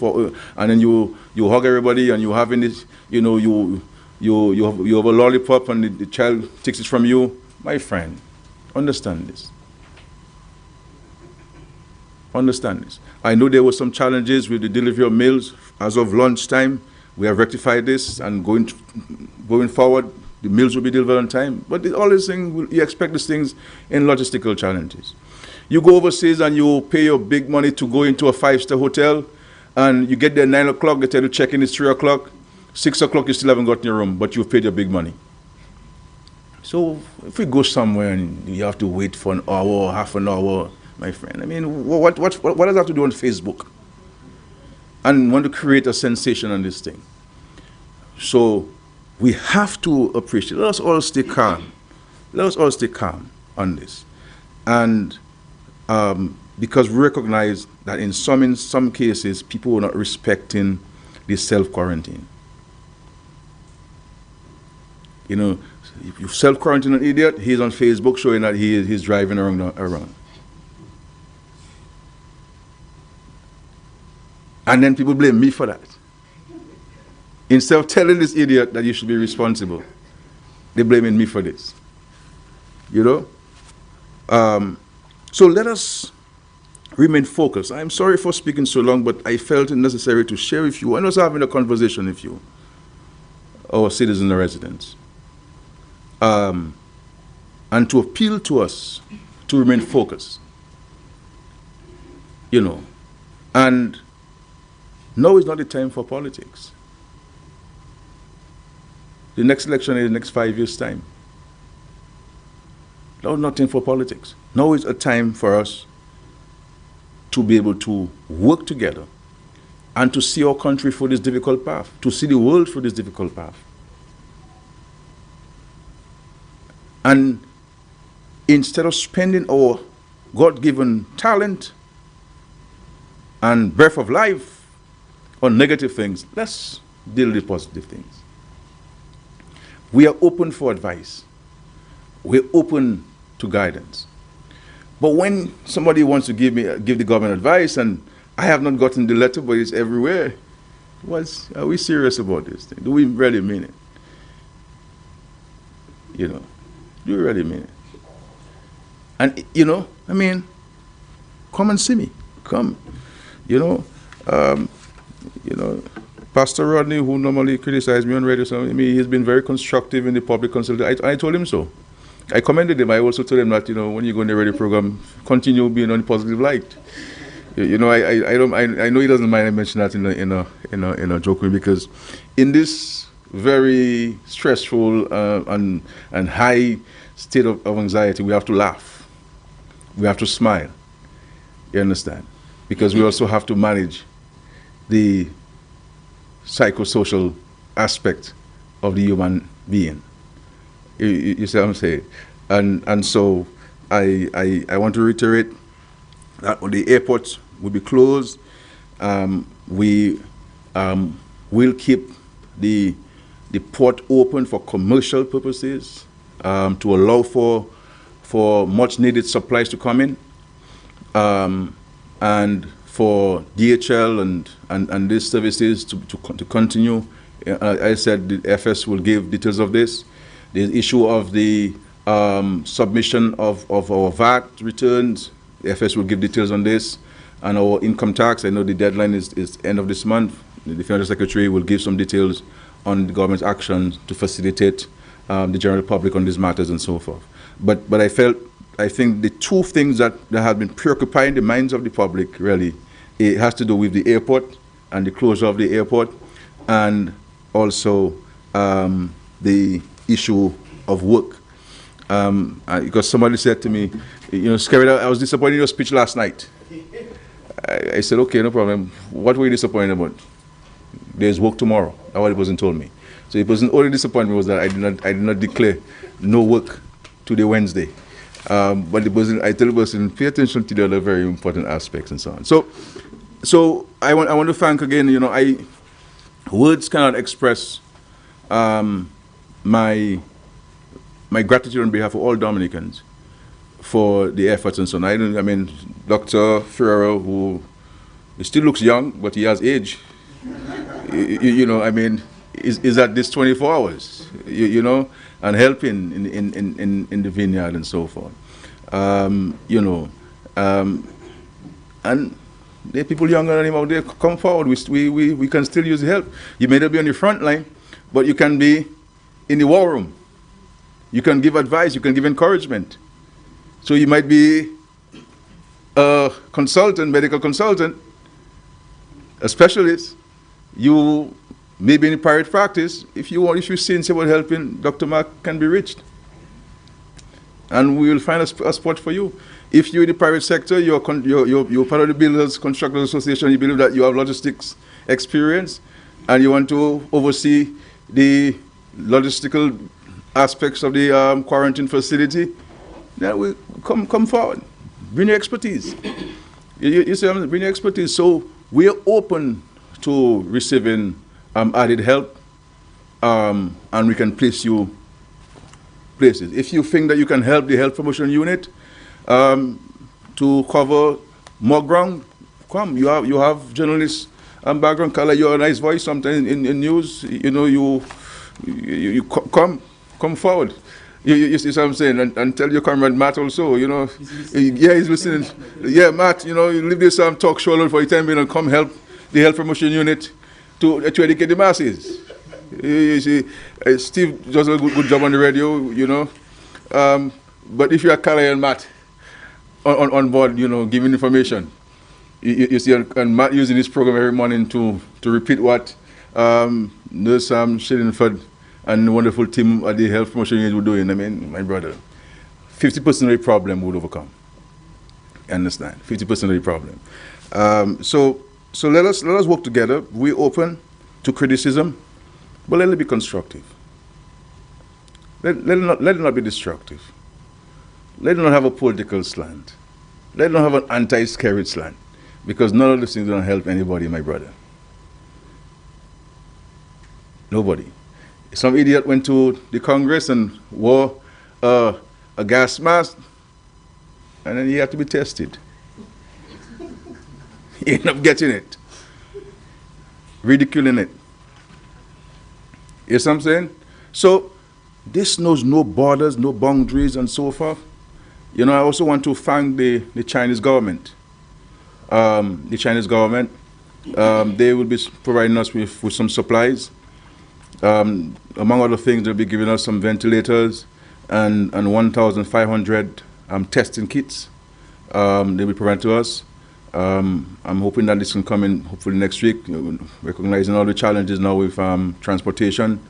Speaker 6: and then you hug everybody, and you're having this, you know, you have a lollipop and the child takes it from you. My friend, understand this. Understand this. I know there were some challenges with the delivery of meals. As of lunchtime, we have rectified this, and going forward, the meals will be delivered on time. But all these things, you expect these things in logistical challenges. You go overseas and you pay your big money to go into a 5-star hotel, and you get there 9 o'clock, they tell you check-in is 3 o'clock, 6 o'clock you still haven't got in your room, but you've paid your big money. So if we go somewhere and you have to wait for an hour or half an hour, my friend, I mean, what does that have to do on Facebook? And want to create a sensation on this thing. So we have to appreciate. Let us all stay calm. Let us all stay calm on this. And because we recognize that in some cases, people are not respecting the self-quarantine. You know, if you self-quarantine an idiot, he's on Facebook showing that he's driving around. And then people blame me for that. Instead of telling this idiot that you should be responsible, they're blaming me for this. You know? So let us remain focused. I'm sorry for speaking so long, but I felt it necessary to share with you and also having a conversation with you, our citizens and residents. And to appeal to us to remain focused. You know? And now is not the time for politics. The next election is the next 5 years' time. Now is not time for politics. Now is a time for us to be able to work together and to see our country through this difficult path, to see the world through this difficult path. And instead of spending our God-given talent and breath of life on negative things, let's deal with positive things. We are open for advice. We're open to guidance. But when somebody wants to give the government advice, and I have not gotten the letter, but it's everywhere, are we serious about this thing? Do we really mean it? You know, do we really mean it? And, you know, I mean, come and see me. Come. You know, Pastor Rodney, who normally criticizes me on radio, so I mean, he's been very constructive in the public consultation. I told him so. I commended him. I also told him that, you know, when you go in the radio program, continue being on the positive light. You know, I know he doesn't mind I mention that in a joke way, because in this very stressful and high state of anxiety, we have to laugh. We have to smile. You understand? Because we also have to manage the psychosocial aspect of the human being. You see what I'm saying? And so I want to reiterate that when the airport will be closed, we will keep the port open for commercial purposes, to allow for much needed supplies to come in, and for DHL and these services to continue. I said the FS will give details of this. The issue of the submission of our VAT returns, the FS will give details on this. And our income tax, I know the deadline is end of this month. The Financial Secretary will give some details on the government's action to facilitate the general public on these matters and so forth. But I think the two things that have been preoccupying the minds of the public, really, it has to do with the airport and the closure of the airport, and also the issue of work. Because somebody said to me, you know, Scary, I was disappointed in your speech last night. I said, okay, no problem. What were you disappointed about? There's work tomorrow. That's what the person told me. So the person only disappointment was that I did not declare no work today, Wednesday. But the person, I tell the person, pay attention to the other very important aspects and so on. So I want to thank again. You know, words cannot express my gratitude on behalf of all Dominicans for the efforts and so on. I mean, Dr. Ferrero, who still looks young, but he has age. You know, I mean, is at this 24 hours, you know, and helping in the vineyard and so forth. You know, and there are people younger than him out there. Come forward. We can still use help. You may not be on the front line, but you can be in the war room. You can give advice. You can give encouragement. So you might be a consultant, medical consultant, a specialist. You may be in private practice. If you see and say about helping, Dr. Mark can be reached. And we will find a spot for you. If you're in the private sector, you're part of the Builders Constructors Association, you believe that you have logistics experience, and you want to oversee the logistical aspects of the quarantine facility, then we come forward. Bring your expertise. You see, bring your expertise. So we're open to receiving added help, and we can place you places. If you think that you can help the health promotion unit to cover more ground, come. You have journalists background, Carla. You're a nice voice sometimes in news. You know, you come forward. You see what I'm saying? And tell your comrade Matt also, you know. Yeah, he's listening. Yeah, Matt, you know, you leave this talk show for 10 minutes and come help the health promotion unit to educate the masses. You see, Steve does a good job on the radio, you know. But if you are Carla and Matt on board, you know, giving information, you see, and Matt using this program every morning to repeat what Nurse Shillingford and the wonderful team at the health promotion unit were doing. I mean, my brother, 50% of the problem would overcome. You understand? 50% of the problem. So let us work together. We're open to criticism, but let it be constructive. Let it not be destructive. Let it not have a political slant. Let it not have an anti-scary slant, because none of these things don't help anybody, my brother. Nobody. Some idiot went to the Congress and wore a gas mask, and then he had to be tested. He ended up getting it, ridiculing it. You see what I'm saying? So this knows no borders, no boundaries, and so forth. You know, I also want to thank the Chinese government. The Chinese government They will be providing us with some supplies. Among other things, they'll be giving us some ventilators and 1,500 testing kits. They'll be providing to us. I'm hoping that this can come in hopefully next week, recognizing all the challenges now with transportation,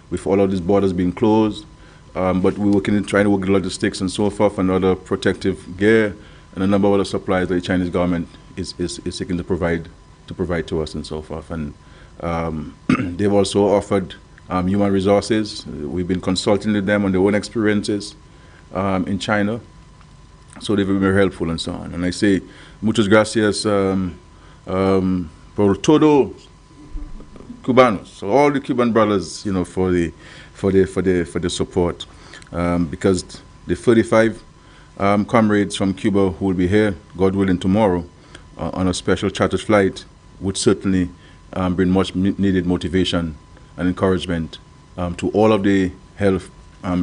Speaker 6: with all of these borders being closed. But we're trying to work with logistics and so forth, and other protective gear, and a number of other supplies that the Chinese government is seeking to provide to us and so forth. And they've also offered human resources. We've been consulting with them on their own experiences in China, so they've been very helpful and so on. And I say, muchas gracias por todo Cubanos, so all the Cuban brothers, for the support, because the 35 comrades from Cuba who will be here, God willing, tomorrow on a special chartered flight would certainly bring much needed motivation and encouragement to all of the health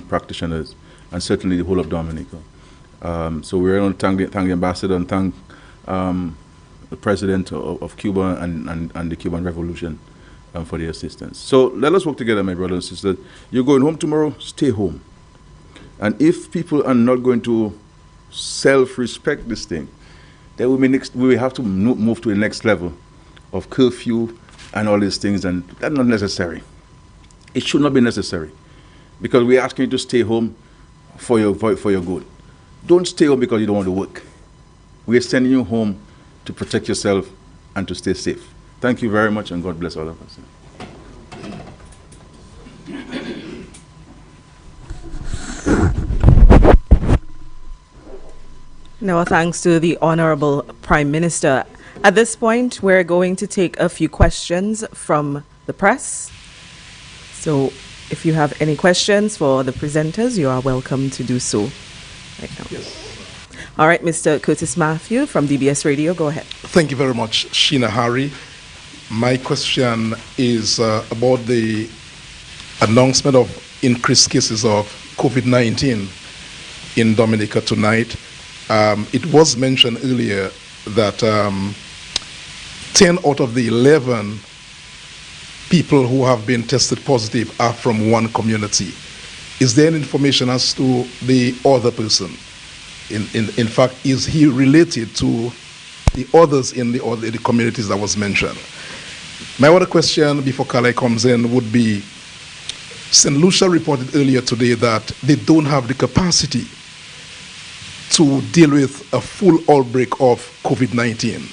Speaker 6: practitioners, and certainly the whole of Dominica. So we're going to thank the ambassador and thank the president of Cuba and the Cuban Revolution for the assistance. So let us work together, my brothers and sisters. You're going home tomorrow, stay home. And if people are not going to self-respect this thing, then we will have to move to the next level of curfew and all these things, and that's not necessary. It should not be necessary, because we're asking you to stay home for your good. Don't stay home because you don't want to work. We're sending you home to protect yourself and to stay safe. Thank you very much, and God bless all of us.
Speaker 2: No, thanks to the Honorable Prime Minister. At this point, we're going to take a few questions from the press. So if you have any questions for the presenters, you are welcome to do so right now.
Speaker 5: Yes.
Speaker 2: All right, Mr. Curtis Matthew from DBS Radio, go ahead.
Speaker 5: Thank you very much, Sheena Harry. My question is about the announcement of increased cases of COVID-19 in Dominica tonight. It was mentioned earlier that 10 out of the 11 people who have been tested positive are from one community. Is there any information as to the other person? In fact, is he related to the others in the communities that was mentioned? My other question before Kale comes in would be, St. Lucia reported earlier today that they don't have the capacity to deal with a full outbreak of COVID-19.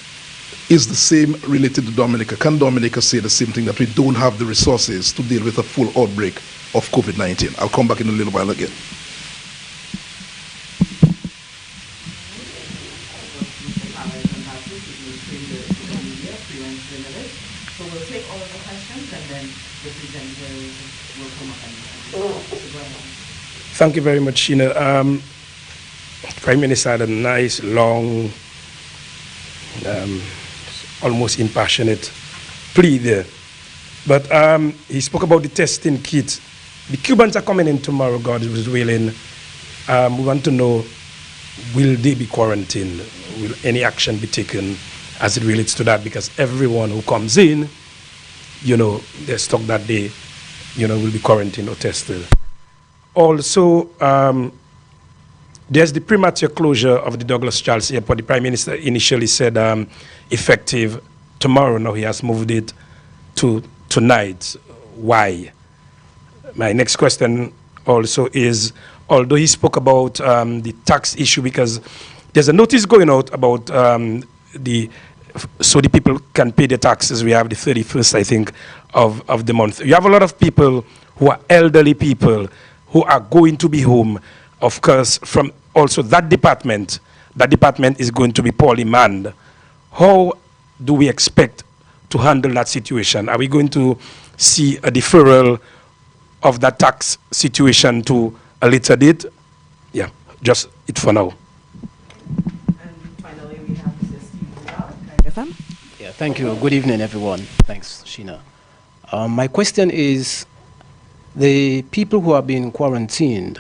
Speaker 5: Is the same related to Dominica? Can Dominica say the same thing, that we don't have the resources to deal with a full outbreak of COVID-19? I'll come back in a little while again.
Speaker 2: So we'll take all of the questions and then the presenters will come up and
Speaker 7: Thank you very much, Sheena. Prime Minister had a nice, long, almost impassionate plea there. But he spoke about the testing kit. The Cubans are coming in tomorrow, God is willing. We want to know, will they be quarantined? Will any action be taken as it relates to that? Because everyone who comes in, they're stuck that day, will be quarantined or tested. Also, there's the premature closure of the Douglas Charles Airport. The Prime Minister initially said effective tomorrow. Now he has moved it to tonight. Why? My next question also is, although he spoke about the tax issue, because there's a notice going out about so the people can pay the taxes. We have the 31st, I think, of the month. You have a lot of people who are elderly people who are going to be home. Of course, from also that department is going to be poorly manned. How do we expect to handle that situation? Are we going to see a deferral of that tax situation to a later date? Yeah, just it for now.
Speaker 2: And finally, we have Mr. Steve Without.
Speaker 8: Yeah, thank you. Good evening, everyone. Thanks, Sheena. My question is, the people who are being quarantined,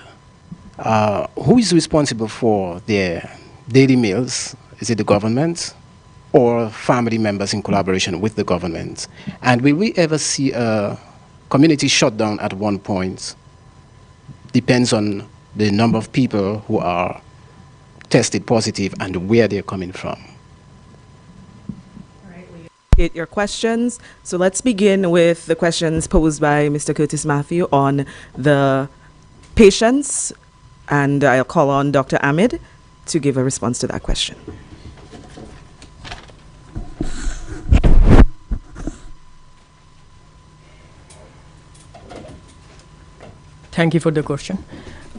Speaker 8: who is responsible for their daily meals? Is it the government? or family members in collaboration with the government? And will we ever see a community shutdown at one point? Depends on the number of people who are tested positive and where they're coming from.
Speaker 2: Get your questions. So let's begin with the questions posed by Mr. Curtis Matthew on the patients, and I'll call on Dr. Ahmed to give a response to that question.
Speaker 4: Thank you for the question.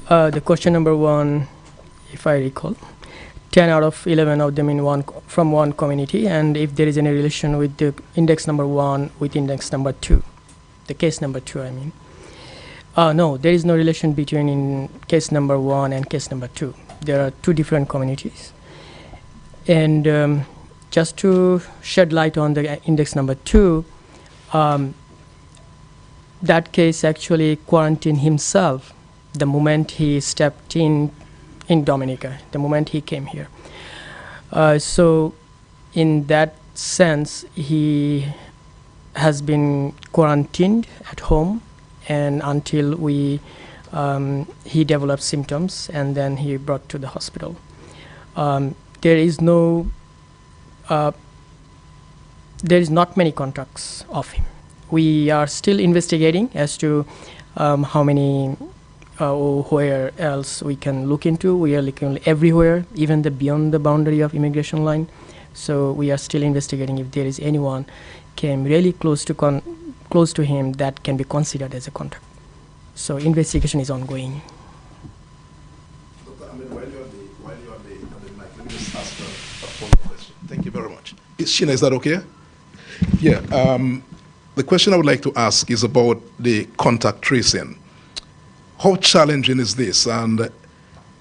Speaker 4: The question number one, if I recall, 10 out of 11 of them from one community, and if there is any relation with the index number 1 with index number 2, the case number 2, I mean. No, there is no relation between case number 1 and case number 2. There are two different communities. And just to shed light on the index number 2, that case actually quarantined himself the moment he stepped in Dominica, the moment he came here. So in that sense, he has been quarantined at home, and until he developed symptoms, and then he brought to the hospital. There is not many contacts of him. We are still investigating as to how many or where else we can look into. We are looking everywhere, even beyond the boundary of immigration line. So we are still investigating if there is anyone came really close to him that can be considered as a contact. So investigation is ongoing.
Speaker 5: Dr. Ahmed, while you're on the mic, let me just ask a follow-up question. Thank you very much. Sheena, is that okay? Yeah. The question I would like to ask is about the contact tracing. How challenging is this, and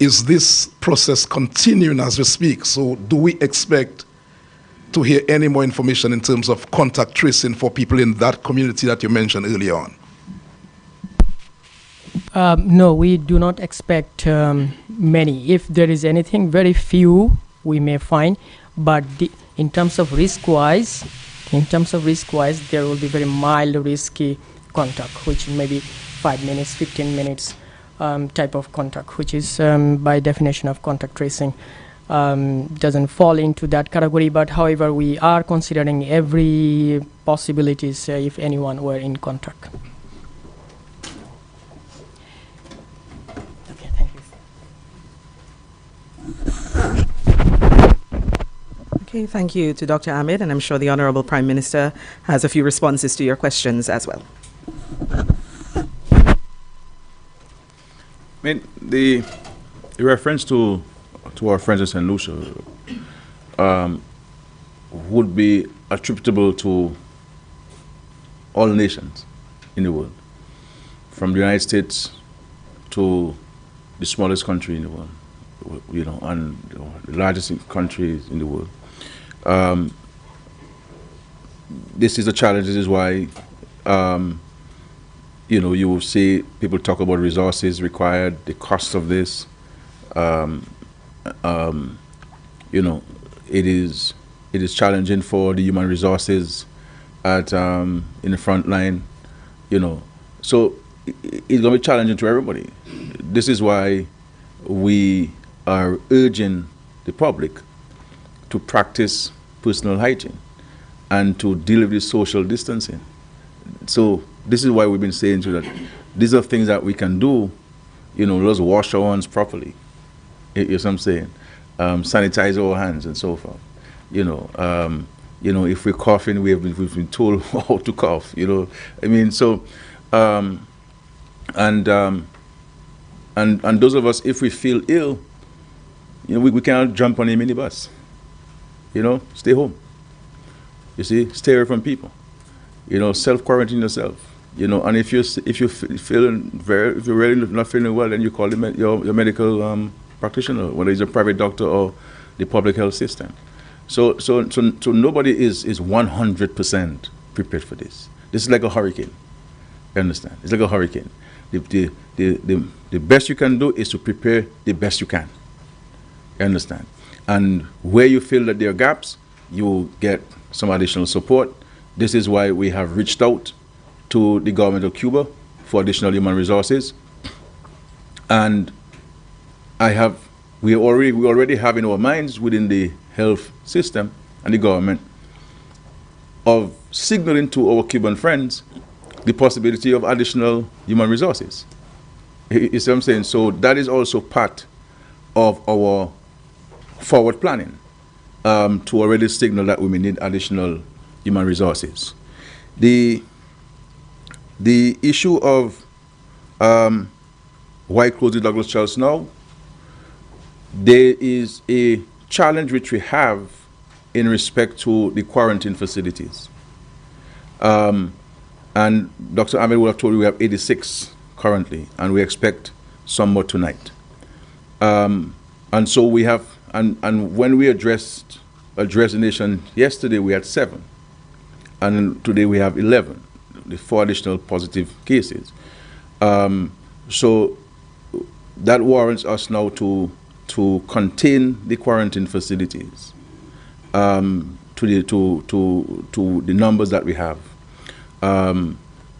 Speaker 5: is this process continuing as we speak? So do we expect to hear any more information in terms of contact tracing for people in that community that you mentioned earlier on?
Speaker 4: No, we do not expect many. If there is anything, very few we may find, but in terms of risk-wise, there will be very mild risky contact, which may be 5 minutes, 15 minutes type of contact, which is by definition of contact tracing. Doesn't fall into that category, but however, we are considering every possibilities if anyone were in contact. Okay, thank you.
Speaker 2: Okay, thank you to Dr. Ahmed, and I'm sure the Honorable Prime Minister has a few responses to your questions as well.
Speaker 6: I mean, the reference to our friends in St. Lucia would be attributable to all nations in the world, from the United States to the smallest country in the world, and the largest countries in the world. This is a challenge. This is why you will see people talk about resources required, the cost of this. It is challenging for the human resources in the front line. So it's going to be challenging to everybody. This is why we are urging the public to practice personal hygiene and to deal with the social distancing. So this is why we've been saying that these are things that we can do. Let's wash our hands properly. You know what I'm saying? Sanitize our hands and so forth. If we're coughing, we've been told how to cough. I mean, so and those of us, if we feel ill, we cannot jump on a minibus. Stay home. You see, stay away from people. Self-quarantine yourself. And if you're really not feeling well, then you call your medical practitioner, whether it's a private doctor or the public health system. So nobody is 100% prepared for this. This is like a hurricane. You understand? It's like a hurricane. The best you can do is to prepare the best you can. You understand? And where you feel that there are gaps, you get some additional support. This is why we have reached out to the government of Cuba for additional human resources. And we already have in our minds within the health system and the government of signaling to our Cuban friends the possibility of additional human resources. You see what I'm saying? So that is also part of our forward planning, to already signal that we may need additional human resources. The issue of why close the Douglas Church now, there is a challenge which we have in respect to the quarantine facilities. And Dr. Ahmed would have told you we have 86 currently, and we expect some more tonight. And so we have, and when we addressed the nation yesterday, we had 7. And today we have 11, the 4 additional positive cases. So that warrants us now to contain the quarantine facilities to the numbers that we have,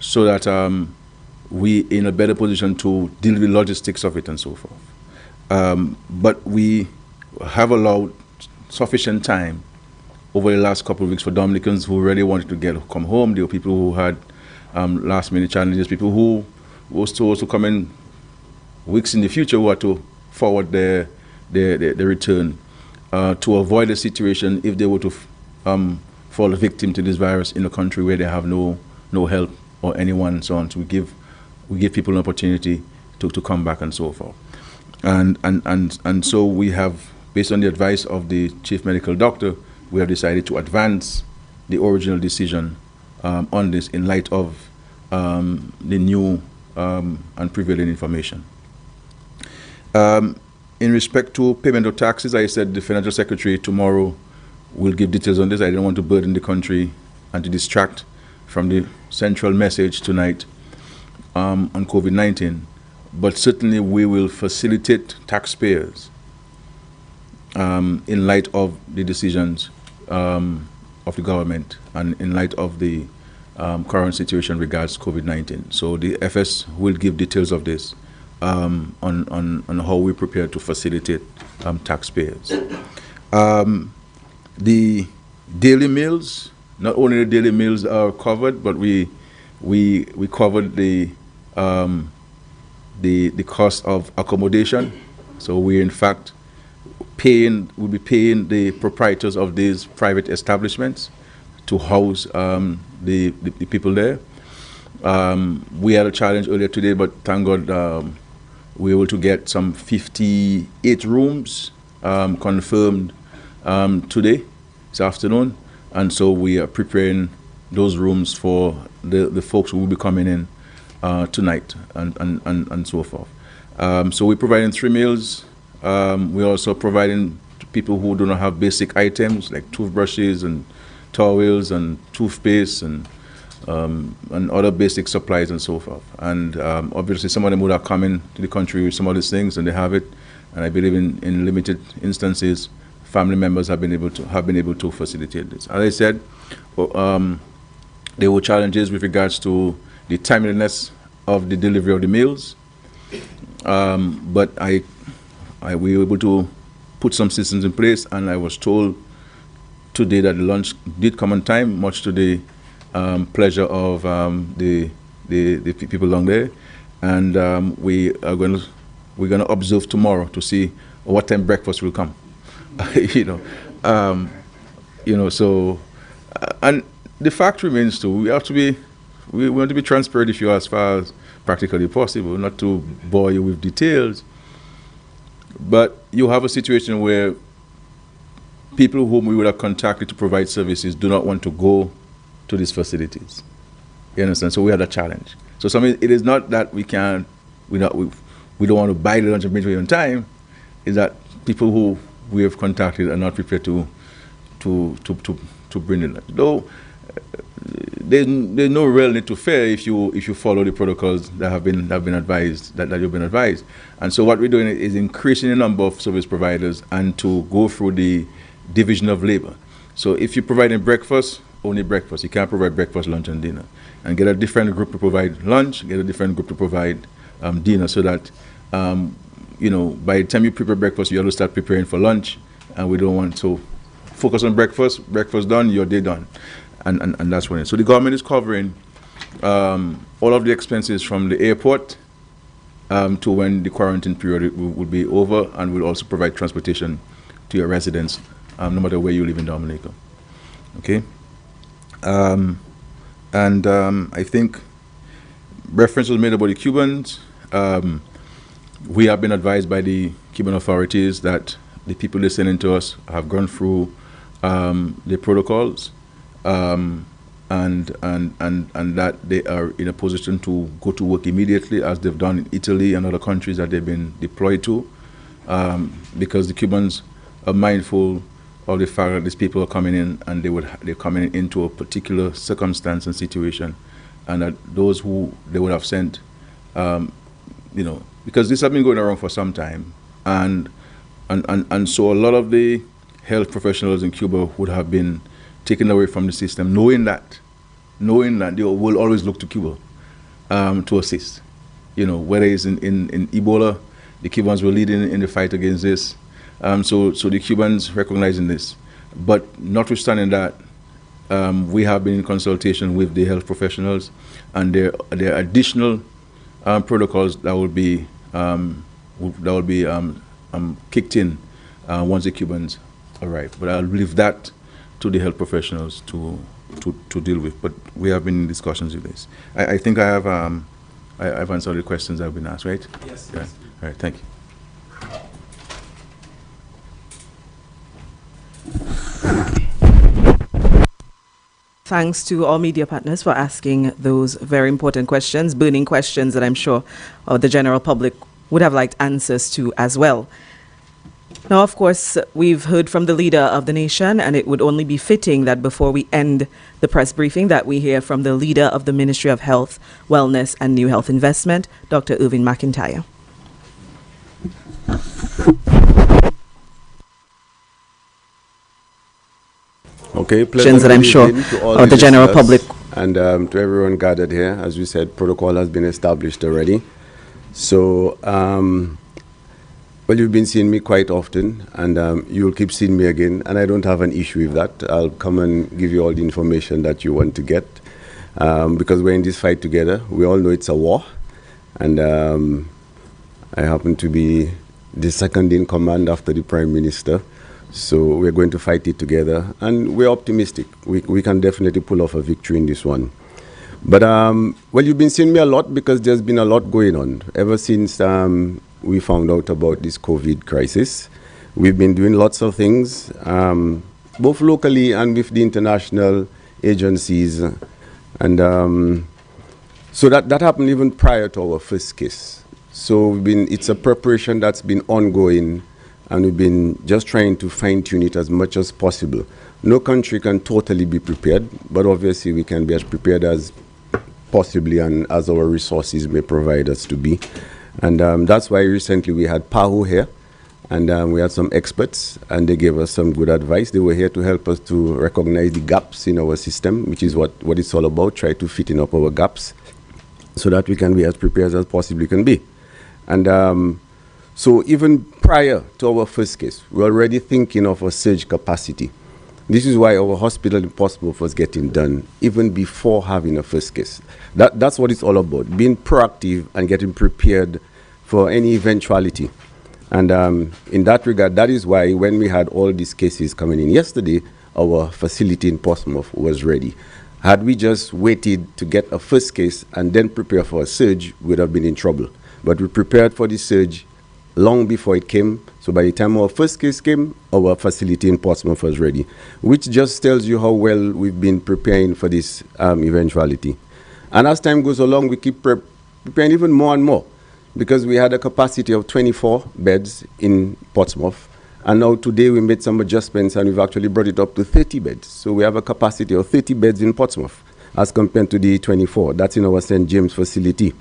Speaker 6: so that we in a better position to deal with the logistics of it and so forth. But we have allowed sufficient time over the last couple of weeks for Dominicans who really wanted to come home. There were people who had last-minute challenges, people who were supposed to come in weeks in the future who had to forward their return to avoid a situation if they were to fall victim to this virus in a country where they have no help or anyone and so on. So we give people an opportunity to come back and so forth. And so we have, based on the advice of the chief medical doctor, we have decided to advance the original decision on this in light of the new and prevailing information. In respect to payment of taxes, I said the financial secretary tomorrow will give details on this. I don't want to burden the country and to distract from the central message tonight on COVID-19, but certainly we will facilitate taxpayers in light of the decisions of the government and in light of the current situation regards COVID-19. So the FS will give details of this on how we prepare to facilitate taxpayers. The daily meals, not only the daily meals are covered, but we covered the cost of accommodation. So we in fact we'll be paying the proprietors of these private establishments to house the people there. We had a challenge earlier today, but thank God we were able to get some 58 rooms confirmed today, this afternoon, and so we are preparing those rooms for the folks who will be coming in tonight and so forth. So we're providing 3 meals. We're also providing to people who do not have basic items like toothbrushes and towels and toothpaste and other basic supplies and so forth. And obviously some of them would have come into the country with some of these things and they have it. And I believe in limited instances, family members have been able to facilitate this. As I said, there were challenges with regards to the timeliness of the delivery of the meals, but we were able to put some systems in place, and I was told today that the lunch did come on time, much to the pleasure of the people along there, and we're going to observe tomorrow to see what time breakfast will come. So and the fact remains too, we want to be transparent if you as far as practically possible, not to bore you with details, but you have a situation where people whom we would have contacted to provide services do not want to go to these facilities. You understand? So we have a challenge. So it is not that we don't want to buy the lunch and bring it on time. It's that people who we have contacted are not prepared to bring the lunch. Though there's no real need to fear if you follow the protocols that have been advised, that you've been advised. And so what we're doing is increasing the number of service providers and to go through the division of labor. So if you're providing breakfast, only breakfast. You can't provide breakfast, lunch, and dinner. And get a different group to provide lunch, get a different group to provide dinner, so that, you know, by the time you prepare breakfast, you have to start preparing for lunch, and we don't want to focus on breakfast done, your day done. And that's when it. So the government is covering all of the expenses from the airport to when the quarantine period will be over, and we'll also provide transportation to your residents, no matter where you live in Dominica. Okay? I think reference was made about the Cubans. We have been advised by the Cuban authorities that the people listening to us have gone through the protocols, and that they are in a position to go to work immediately, as they've done in Italy and other countries that they've been deployed to, because the Cubans are mindful of the fact that these people are coming in, and they're coming into a particular circumstance and situation, and that those who they would have sent, you know, because this has been going around for some time, and so a lot of the health professionals in Cuba would have been taken away from the system, knowing that they will always look to Cuba to assist. You know, whether it's in Ebola, the Cubans were leading in the fight against this. So the Cubans recognizing this. But notwithstanding that, we have been in consultation with the health professionals, and there are additional protocols that will be kicked in once the Cubans arrive. But I'll leave that to the health professionals to deal with. But we have been in discussions with this. I think I've answered the questions that have been asked, right?
Speaker 7: Yes.
Speaker 6: Yeah. All right. Thank you.
Speaker 2: Thanks to all media partners for asking those very important questions, burning questions that I'm sure the general public would have liked answers to as well. Now, of course, we've heard from the leader of the nation, and it would only be fitting that before we end the press briefing that we hear from the leader of the Ministry of Health, Wellness and New Health Investment, Dr. Irvin McIntyre.
Speaker 9: Okay,
Speaker 2: That I'm sure the general public
Speaker 9: and to everyone gathered here. As we said, protocol has been established already. So, well, you've been seeing me quite often, and you'll keep seeing me again, and I don't have an issue with that. I'll come and give you all the information that you want to get, because we're in this fight together. We all know it's a war, and I happen to be the second in command after the Prime Minister. So we're going to fight it together, and we're optimistic. We can definitely pull off a victory in this one. But, well, you've been seeing me a lot because there's been a lot going on. Ever since we found out about this COVID crisis, we've been doing lots of things, both locally and with the international agencies. And so that happened even prior to our first case. So it's a preparation that's been ongoing, and we've been just trying to fine-tune it as much as possible. No country can totally be prepared, but obviously we can be as prepared as possibly and as our resources may provide us to be. And that's why recently we had PAHO here, and we had some experts, and they gave us some good advice. They were here to help us to recognize the gaps in our system, which is what it's all about, try to fit in up our gaps so that we can be as prepared as possibly can be. And so even prior to our first case, we're already thinking of a surge capacity. This is why our hospital in Portsmouth was getting done even before having a first case. That's what it's all about, being proactive and getting prepared for any eventuality. And in that regard, that is why when we had all these cases coming in yesterday, our facility in Portsmouth was ready. Had we just waited to get a first case and then prepare for a surge, we would have been in trouble. But we prepared for the surge long before it came. So by the time our first case came, our facility in Portsmouth was ready, which just tells you how well we've been preparing for this eventuality. And as time goes along, we keep preparing even more and more, because we had a capacity of 24 beds in Portsmouth. And now today we made some adjustments and we've actually brought it up to 30 beds. So we have a capacity of 30 beds in Portsmouth as compared to the 24. That's in our St. James facility.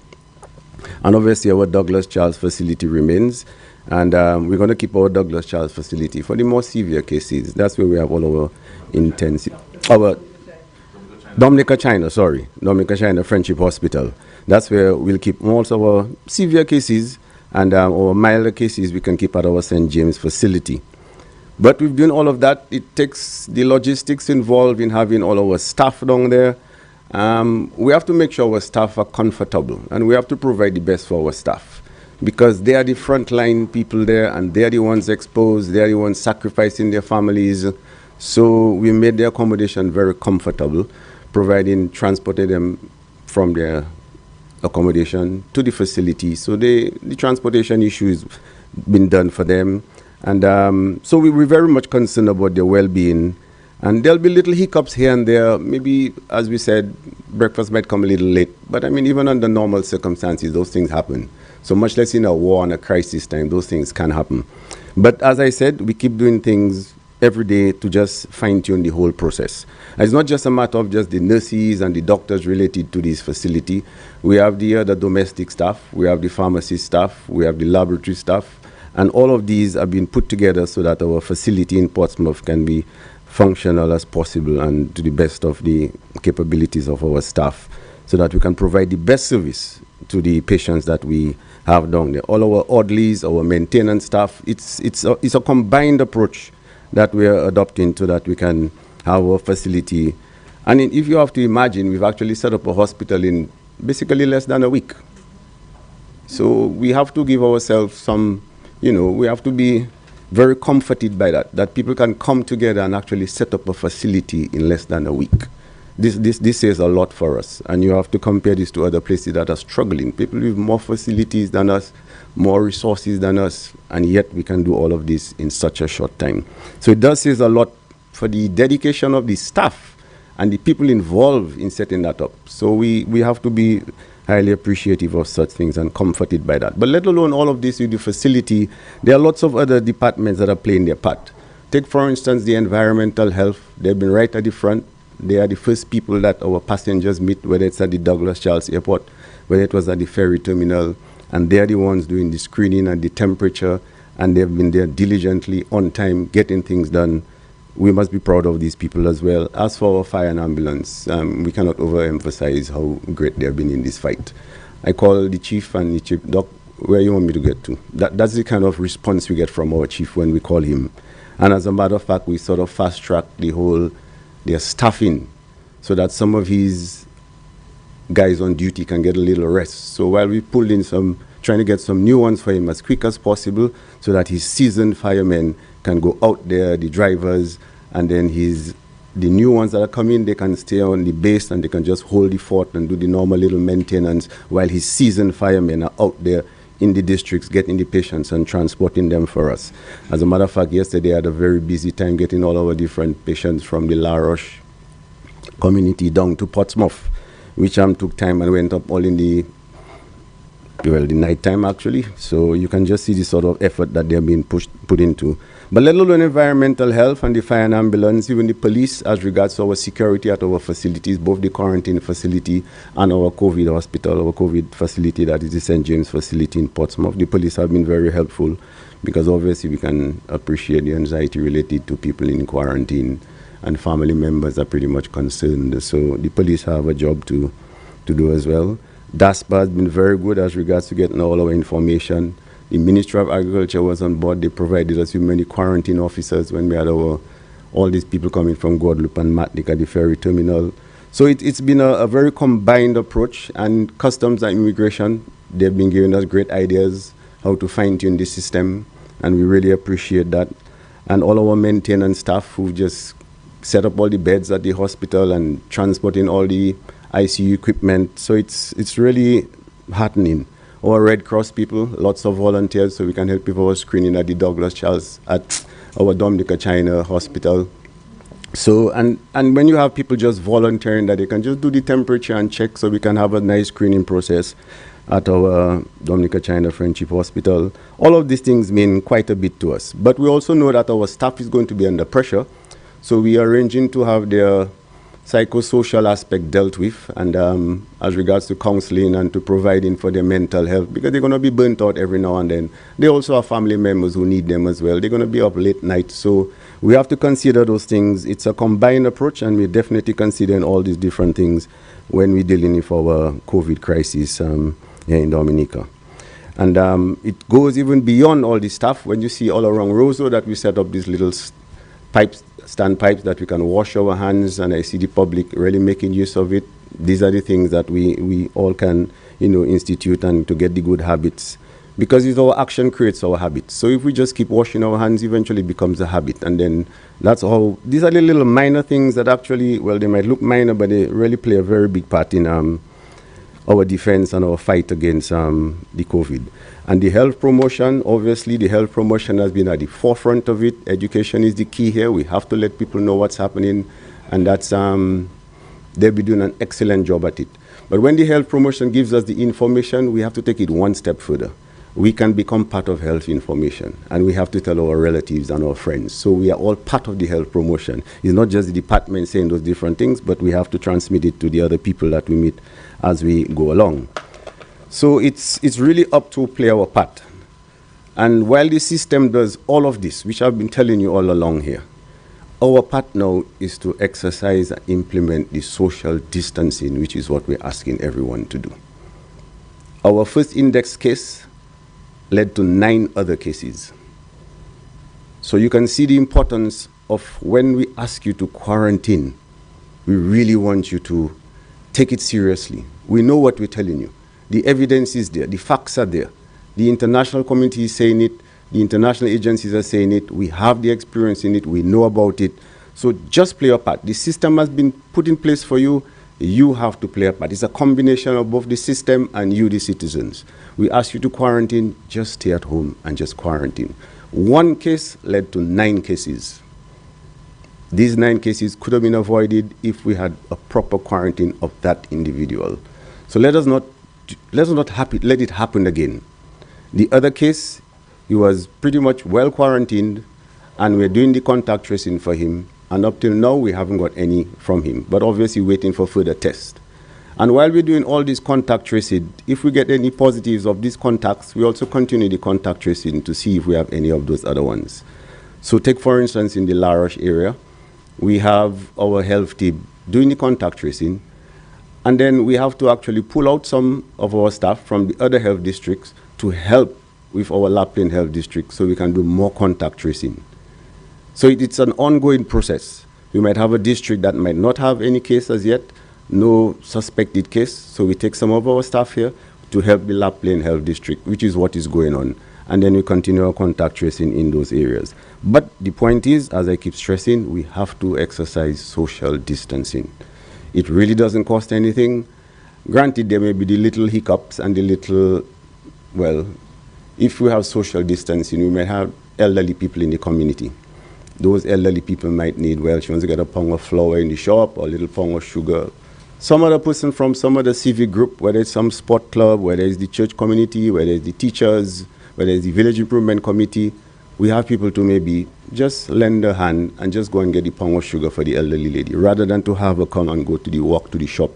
Speaker 9: And obviously our Douglas Charles facility remains. And we're going to keep our Douglas Charles facility for the more severe cases. That's where we have all our intensive. Our Dominica, China, sorry. Dominica, China Friendship Hospital. That's where we'll keep most of our severe cases and our milder cases we can keep at our St. James facility. But we've done all of that. It takes the logistics involved in having all our staff down there. We have to make sure our staff are comfortable, and we have to provide the best for our staff, because they are the frontline people there, and they are the ones exposed, they are the ones sacrificing their families. So we made the accommodation very comfortable, transported them from their accommodation to the facility. So the transportation issue has been done for them. And so we're very much concerned about their well-being. And there'll be little hiccups here and there. Maybe, as we said, breakfast might come a little late. But I mean, even under normal circumstances, those things happen. So much less in a war and a crisis time, those things can happen. But as I said, we keep doing things every day to just fine-tune the whole process. And it's not just a matter of just the nurses and the doctors related to this facility. We have the other domestic staff, we have the pharmacy staff, we have the laboratory staff, and all of these are being put together so that our facility in Portsmouth can be functional as possible and to the best of the capabilities of our staff, so that we can provide the best service to the patients that we have down there. All our orderlies, our maintenance staff, it's a combined approach that we are adopting so that we can have our facility. And if you have to imagine, we've actually set up a hospital in basically less than a week. So we have to give ourselves some, we have to be very comforted by that people can come together and actually set up a facility in less than a week. This says a lot for us. And you have to compare this to other places that are struggling. People with more facilities than us, more resources than us, and yet we can do all of this in such a short time. So it does say a lot for the dedication of the staff and the people involved in setting that up. So we have to be highly appreciative of such things and comforted by that. But let alone all of this with the facility, there are lots of other departments that are playing their part. Take, for instance, the environmental health. They've been right at the front. They are the first people that our passengers meet, whether it's at the Douglas Charles Airport, whether it was at the ferry terminal, and they're the ones doing the screening and the temperature, and they've been there diligently, on time, getting things done. We must be proud of these people as well. As for our fire and ambulance, we cannot overemphasize how great they have been in this fight. I call the chief and the chief, Doc, where you want me to get to? That's the kind of response we get from our chief when we call him. And as a matter of fact, we sort of fast-tracked their staffing so that some of his guys on duty can get a little rest. So while we pulled in trying to get some new ones for him as quick as possible so that his seasoned firemen can go out there, the drivers, and then the new ones that are coming, they can stay on the base and they can just hold the fort and do the normal little maintenance while his seasoned firemen are out there in the districts getting the patients and transporting them for us. As a matter of fact, yesterday I had a very busy time getting all our different patients from the La Roche community down to Portsmouth, which took time and went up all in the night time actually. So you can just see the sort of effort that they're being put into. But let alone environmental health and the fire and ambulance, even the police as regards to our security at our facilities, both the quarantine facility and our COVID hospital, our COVID facility that is the St. James facility in Portsmouth. The police have been very helpful because obviously we can appreciate the anxiety related to people in quarantine, and family members are pretty much concerned. So the police have a job to do as well. DASPA has been very good as regards to getting all our information. The Ministry of Agriculture was on board. They provided us with many quarantine officers when we had all these people coming from Guadeloupe and Martinique at the ferry terminal. So it's been a very combined approach, and Customs and Immigration, they've been giving us great ideas how to fine-tune the system, and we really appreciate that. And all our maintenance staff who just set up all the beds at the hospital and transporting all the ICU equipment. So it's really heartening. Our Red Cross people, lots of volunteers, so we can help people with screening at the Douglas Charles, at our Dominica, China hospital. So, and when you have people just volunteering that they can just do the temperature and check, so we can have a nice screening process at our Dominica, China Friendship Hospital. All of these things mean quite a bit to us. But we also know that our staff is going to be under pressure. So we are arranging to have their psychosocial aspect dealt with, and as regards to counseling and to providing for their mental health, because they're going to be burnt out every now and then. They also have family members who need them as well. They're going to be up late night, so we have to consider those things. It's a combined approach, and we're definitely considering all these different things when we're dealing with our COVID crisis here in Dominica. And it goes even beyond all this stuff. When you see all around Roseau that we set up these little pipes, standpipes that we can wash our hands, and I see the public really making use of it. These are the things that we all can, institute and to get the good habits, because it's our action creates our habits. So if we just keep washing our hands, eventually it becomes a habit, and then that's how. These are the little minor things that actually, well, they might look minor, but they really play a very big part in our defense and our fight against the COVID. And the health promotion, obviously the health promotion has been at the forefront of it. Education is the key here. We have to let people know what's happening, and that's, they'll be doing an excellent job at it. But when the health promotion gives us the information, we have to take it one step further. We can become part of health information, and we have to tell our relatives and our friends. So we are all part of the health promotion. It's not just the department saying those different things, but we have to transmit it to the other people that we meet as we go along. So it's really up to play our part. And while the system does all of this, which I've been telling you all along here, our part now is to exercise and implement the social distancing, which is what we're asking everyone to do. Our first index case led to 9 other cases. So you can see the importance of when we ask you to quarantine, we really want you to take it seriously. We know what we're telling you. The evidence is there, the facts are there. The international community is saying it, the international agencies are saying it, we have the experience in it, we know about it. So just play your part. The system has been put in place for you, you have to play a part. It's a combination of both the system and you, the citizens. We ask you to quarantine, just stay at home and just quarantine. 1 case led to 9 cases. These 9 cases could have been avoided if we had a proper quarantine of that individual. So let not let it happen again. The other case, he was pretty much well quarantined, and we're doing the contact tracing for him, and up till now we haven't got any from him, but obviously waiting for further tests. And while we're doing all this contact tracing, if we get any positives of these contacts, we also continue the contact tracing to see if we have any of those other ones. So take, for instance, in the La Roche area, we have our health team doing the contact tracing, and then we have to actually pull out some of our staff from the other health districts to help with our La Plaine Health District so we can do more contact tracing. So it's an ongoing process. We might have a district that might not have any cases yet, no suspected case, so we take some of our staff here to help the La Plaine Health District, which is what is going on. And then we continue our contact tracing in those areas. But the point is, as I keep stressing, we have to exercise social distancing. It really doesn't cost anything. Granted, there may be the little hiccups and the little, well, if we have social distancing, we may have elderly people in the community. Those elderly people might need, well, she wants to get a pound of flour in the shop or a little pound of sugar. Some other person from some other civic group, whether it's some sport club, whether it's the church community, whether it's the teachers, whether it's the village improvement committee, we have people to maybe just lend a hand and just go and get the pound of sugar for the elderly lady, rather than to have her come and go to walk to the shop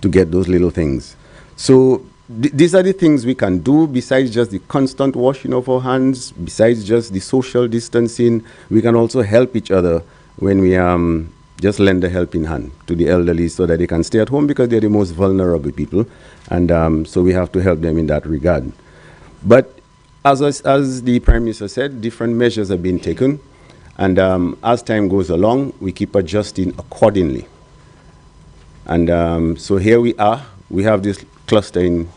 Speaker 9: to get those little things. So these are the things we can do besides just the constant washing of our hands, besides just the social distancing. We can also help each other when we just lend a helping hand to the elderly so that they can stay at home, because they're the most vulnerable people. And so we have to help them in that regard. But as the Prime Minister said, different measures have been taken. And as time goes along, we keep adjusting accordingly. And so here we are. We have this cluster in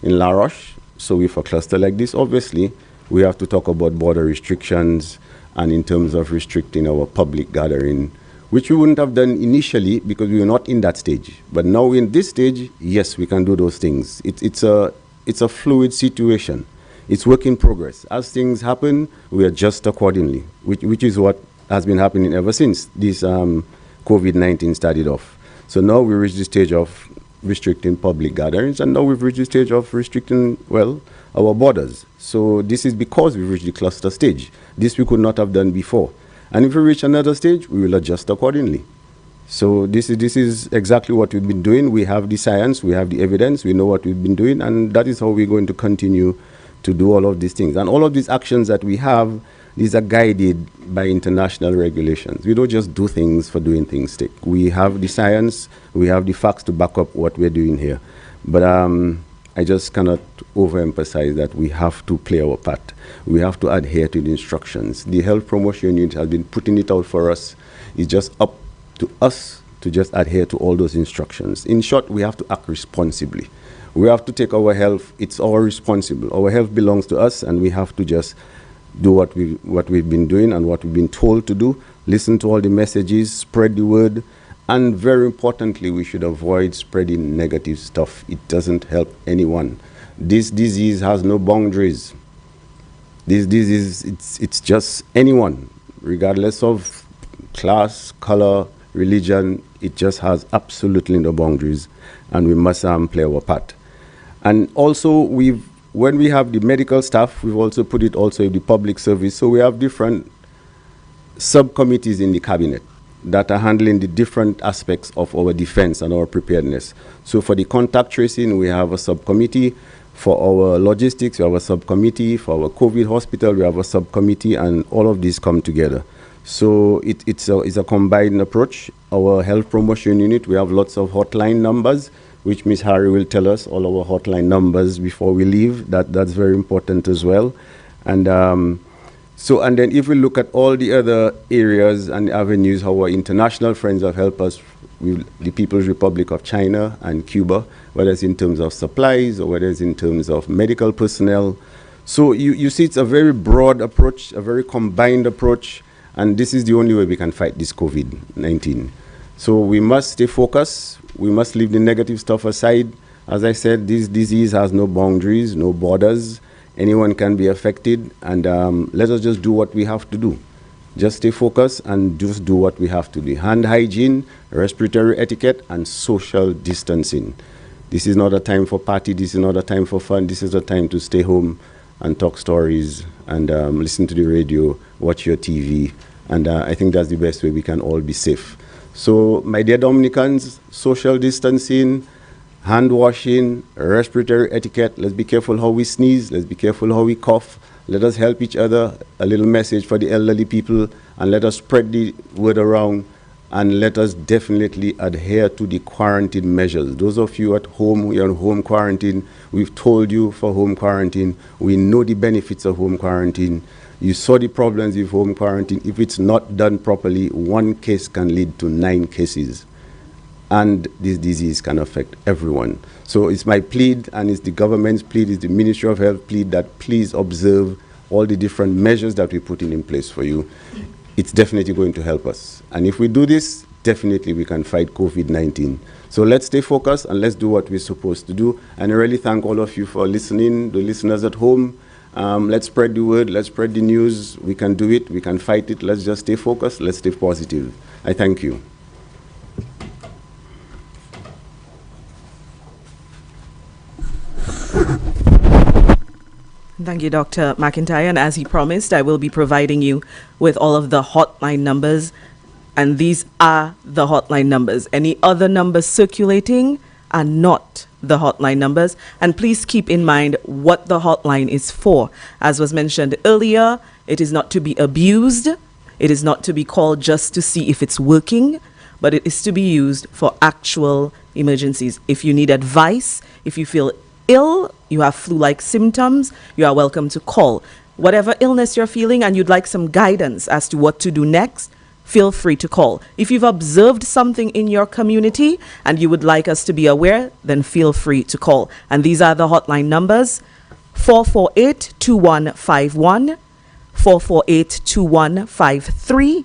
Speaker 9: La Roche. So with a cluster like this, obviously, we have to talk about border restrictions and in terms of restricting our public gathering, which we wouldn't have done initially because we were not in that stage. But now in this stage, yes, we can do those things. It's a fluid situation. It's work in progress. As things happen, we adjust accordingly, which is what has been happening ever since this COVID-19 started off. So now we reach the stage of restricting public gatherings, and now we've reached the stage of restricting, well, our borders. So this is because we've reached the cluster stage. This we could not have done before. And if we reach another stage, we will adjust accordingly. So this is exactly what we've been doing. We have the science, we have the evidence, we know what we've been doing, and that is how we're going to continue to do all of these things. And all of these actions that we have, these are guided by international regulations. We don't just do things for doing things sake. We have the science, we have the facts to back up what we're doing here. But I just cannot overemphasize that we have to play our part. We have to adhere to the instructions. The health promotion unit has been putting it out for us. It's just up to us to just adhere to all those instructions. In short, we have to act responsibly. We have to take our health, it's our responsible. Our health belongs to us, and we have to just do what we've been doing and what we've been told to do. Listen to all the messages, spread the word, and very importantly, we should avoid spreading negative stuff. It doesn't help anyone. This disease has no boundaries. This disease, it's just anyone, regardless of class, color, religion. It just has absolutely no boundaries, and we must play our part. And also, when we have the medical staff, we've also put it also in the public service. So we have different subcommittees in the cabinet that are handling the different aspects of our defense and our preparedness. So for the contact tracing, we have a subcommittee. For our logistics, we have a subcommittee. For our COVID hospital, we have a subcommittee, and all of these come together. So it's a combined approach. Our health promotion unit, we have lots of hotline numbers, which Ms. Harry will tell us all our hotline numbers before we leave. That's very important as well. And and then if we look at all the other areas and avenues, how our international friends have helped us with the People's Republic of China and Cuba, whether it's in terms of supplies or whether it's in terms of medical personnel. So you see it's a very broad approach, a very combined approach, and this is the only way we can fight this COVID-19. So we must stay focused. We must leave the negative stuff aside. As I said, this disease has no boundaries, no borders. Anyone can be affected, and let us just do what we have to do. Just stay focused and just do what we have to do. Hand hygiene, respiratory etiquette, and social distancing. This is not a time for party. This is not a time for fun. This is a time to stay home and talk stories and listen to the radio, watch your TV. And I think that's the best way we can all be safe. So, my dear Dominicans, social distancing, hand washing, respiratory etiquette. Let's be careful how we sneeze. Let's be careful how we cough. Let us help each other. A little message for the elderly people, and let us spread the word around, and let us definitely adhere to the quarantine measures. Those of you at home, you're on home quarantine, we've told you for home quarantine. We know the benefits of home quarantine. You saw the problems with home quarantine. If it's not done properly, one case can lead to 9 cases. And this disease can affect everyone. So it's my plead, and it's the government's plead, it's the Ministry of Health plead, that please observe all the different measures that we're putting in place for you. It's definitely going to help us. And if we do this, definitely we can fight COVID-19. So let's stay focused and let's do what we're supposed to do. And I really thank all of you for listening, the listeners at home. Let's spread the word, let's spread the news. We can do it, we can fight it. Let's just stay focused, let's stay positive. I thank you.
Speaker 2: Thank you, Dr. McIntyre. And as he promised, I will be providing you with all of the hotline numbers. And these are the hotline numbers. Any other numbers circulating are not the hotline numbers. And please keep in mind what the hotline is for. As was mentioned earlier, it is not to be abused. It is not to be called just to see if it's working, but it is to be used for actual emergencies. If you need advice, if you feel ill, you have flu-like symptoms, you are welcome to call. Whatever illness you're feeling and you'd like some guidance as to what to do next, feel free to call. If you've observed something in your community and you would like us to be aware, then feel free to call. And these are the hotline numbers: 448-2151, 448-2153,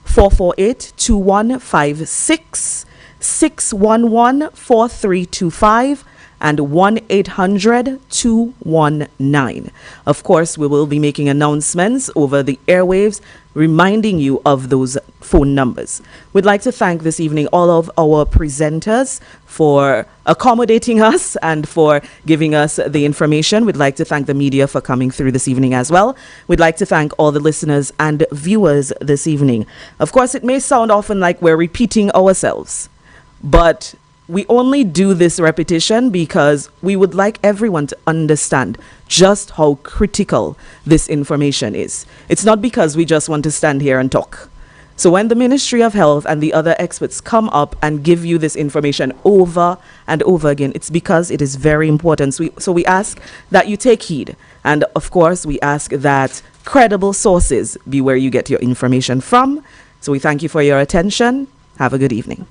Speaker 2: 448-2156, 611-4325, and 1-800-219. Of course, we will be making announcements over the airwaves, reminding you of those phone numbers. We'd like to thank this evening all of our presenters for accommodating us and for giving us the information. We'd like to thank the media for coming through this evening as well. We'd like to thank all the listeners and viewers this evening. Of course, it may sound often like we're repeating ourselves, but we only do this repetition because we would like everyone to understand just how critical this information is. It's not because we just want to stand here and talk. So when the Ministry of Health and the other experts come up and give you this information over and over again, it's because it is very important. So we ask that you take heed. And of course, we ask that credible sources be where you get your information from. So we thank you for your attention. Have a good evening.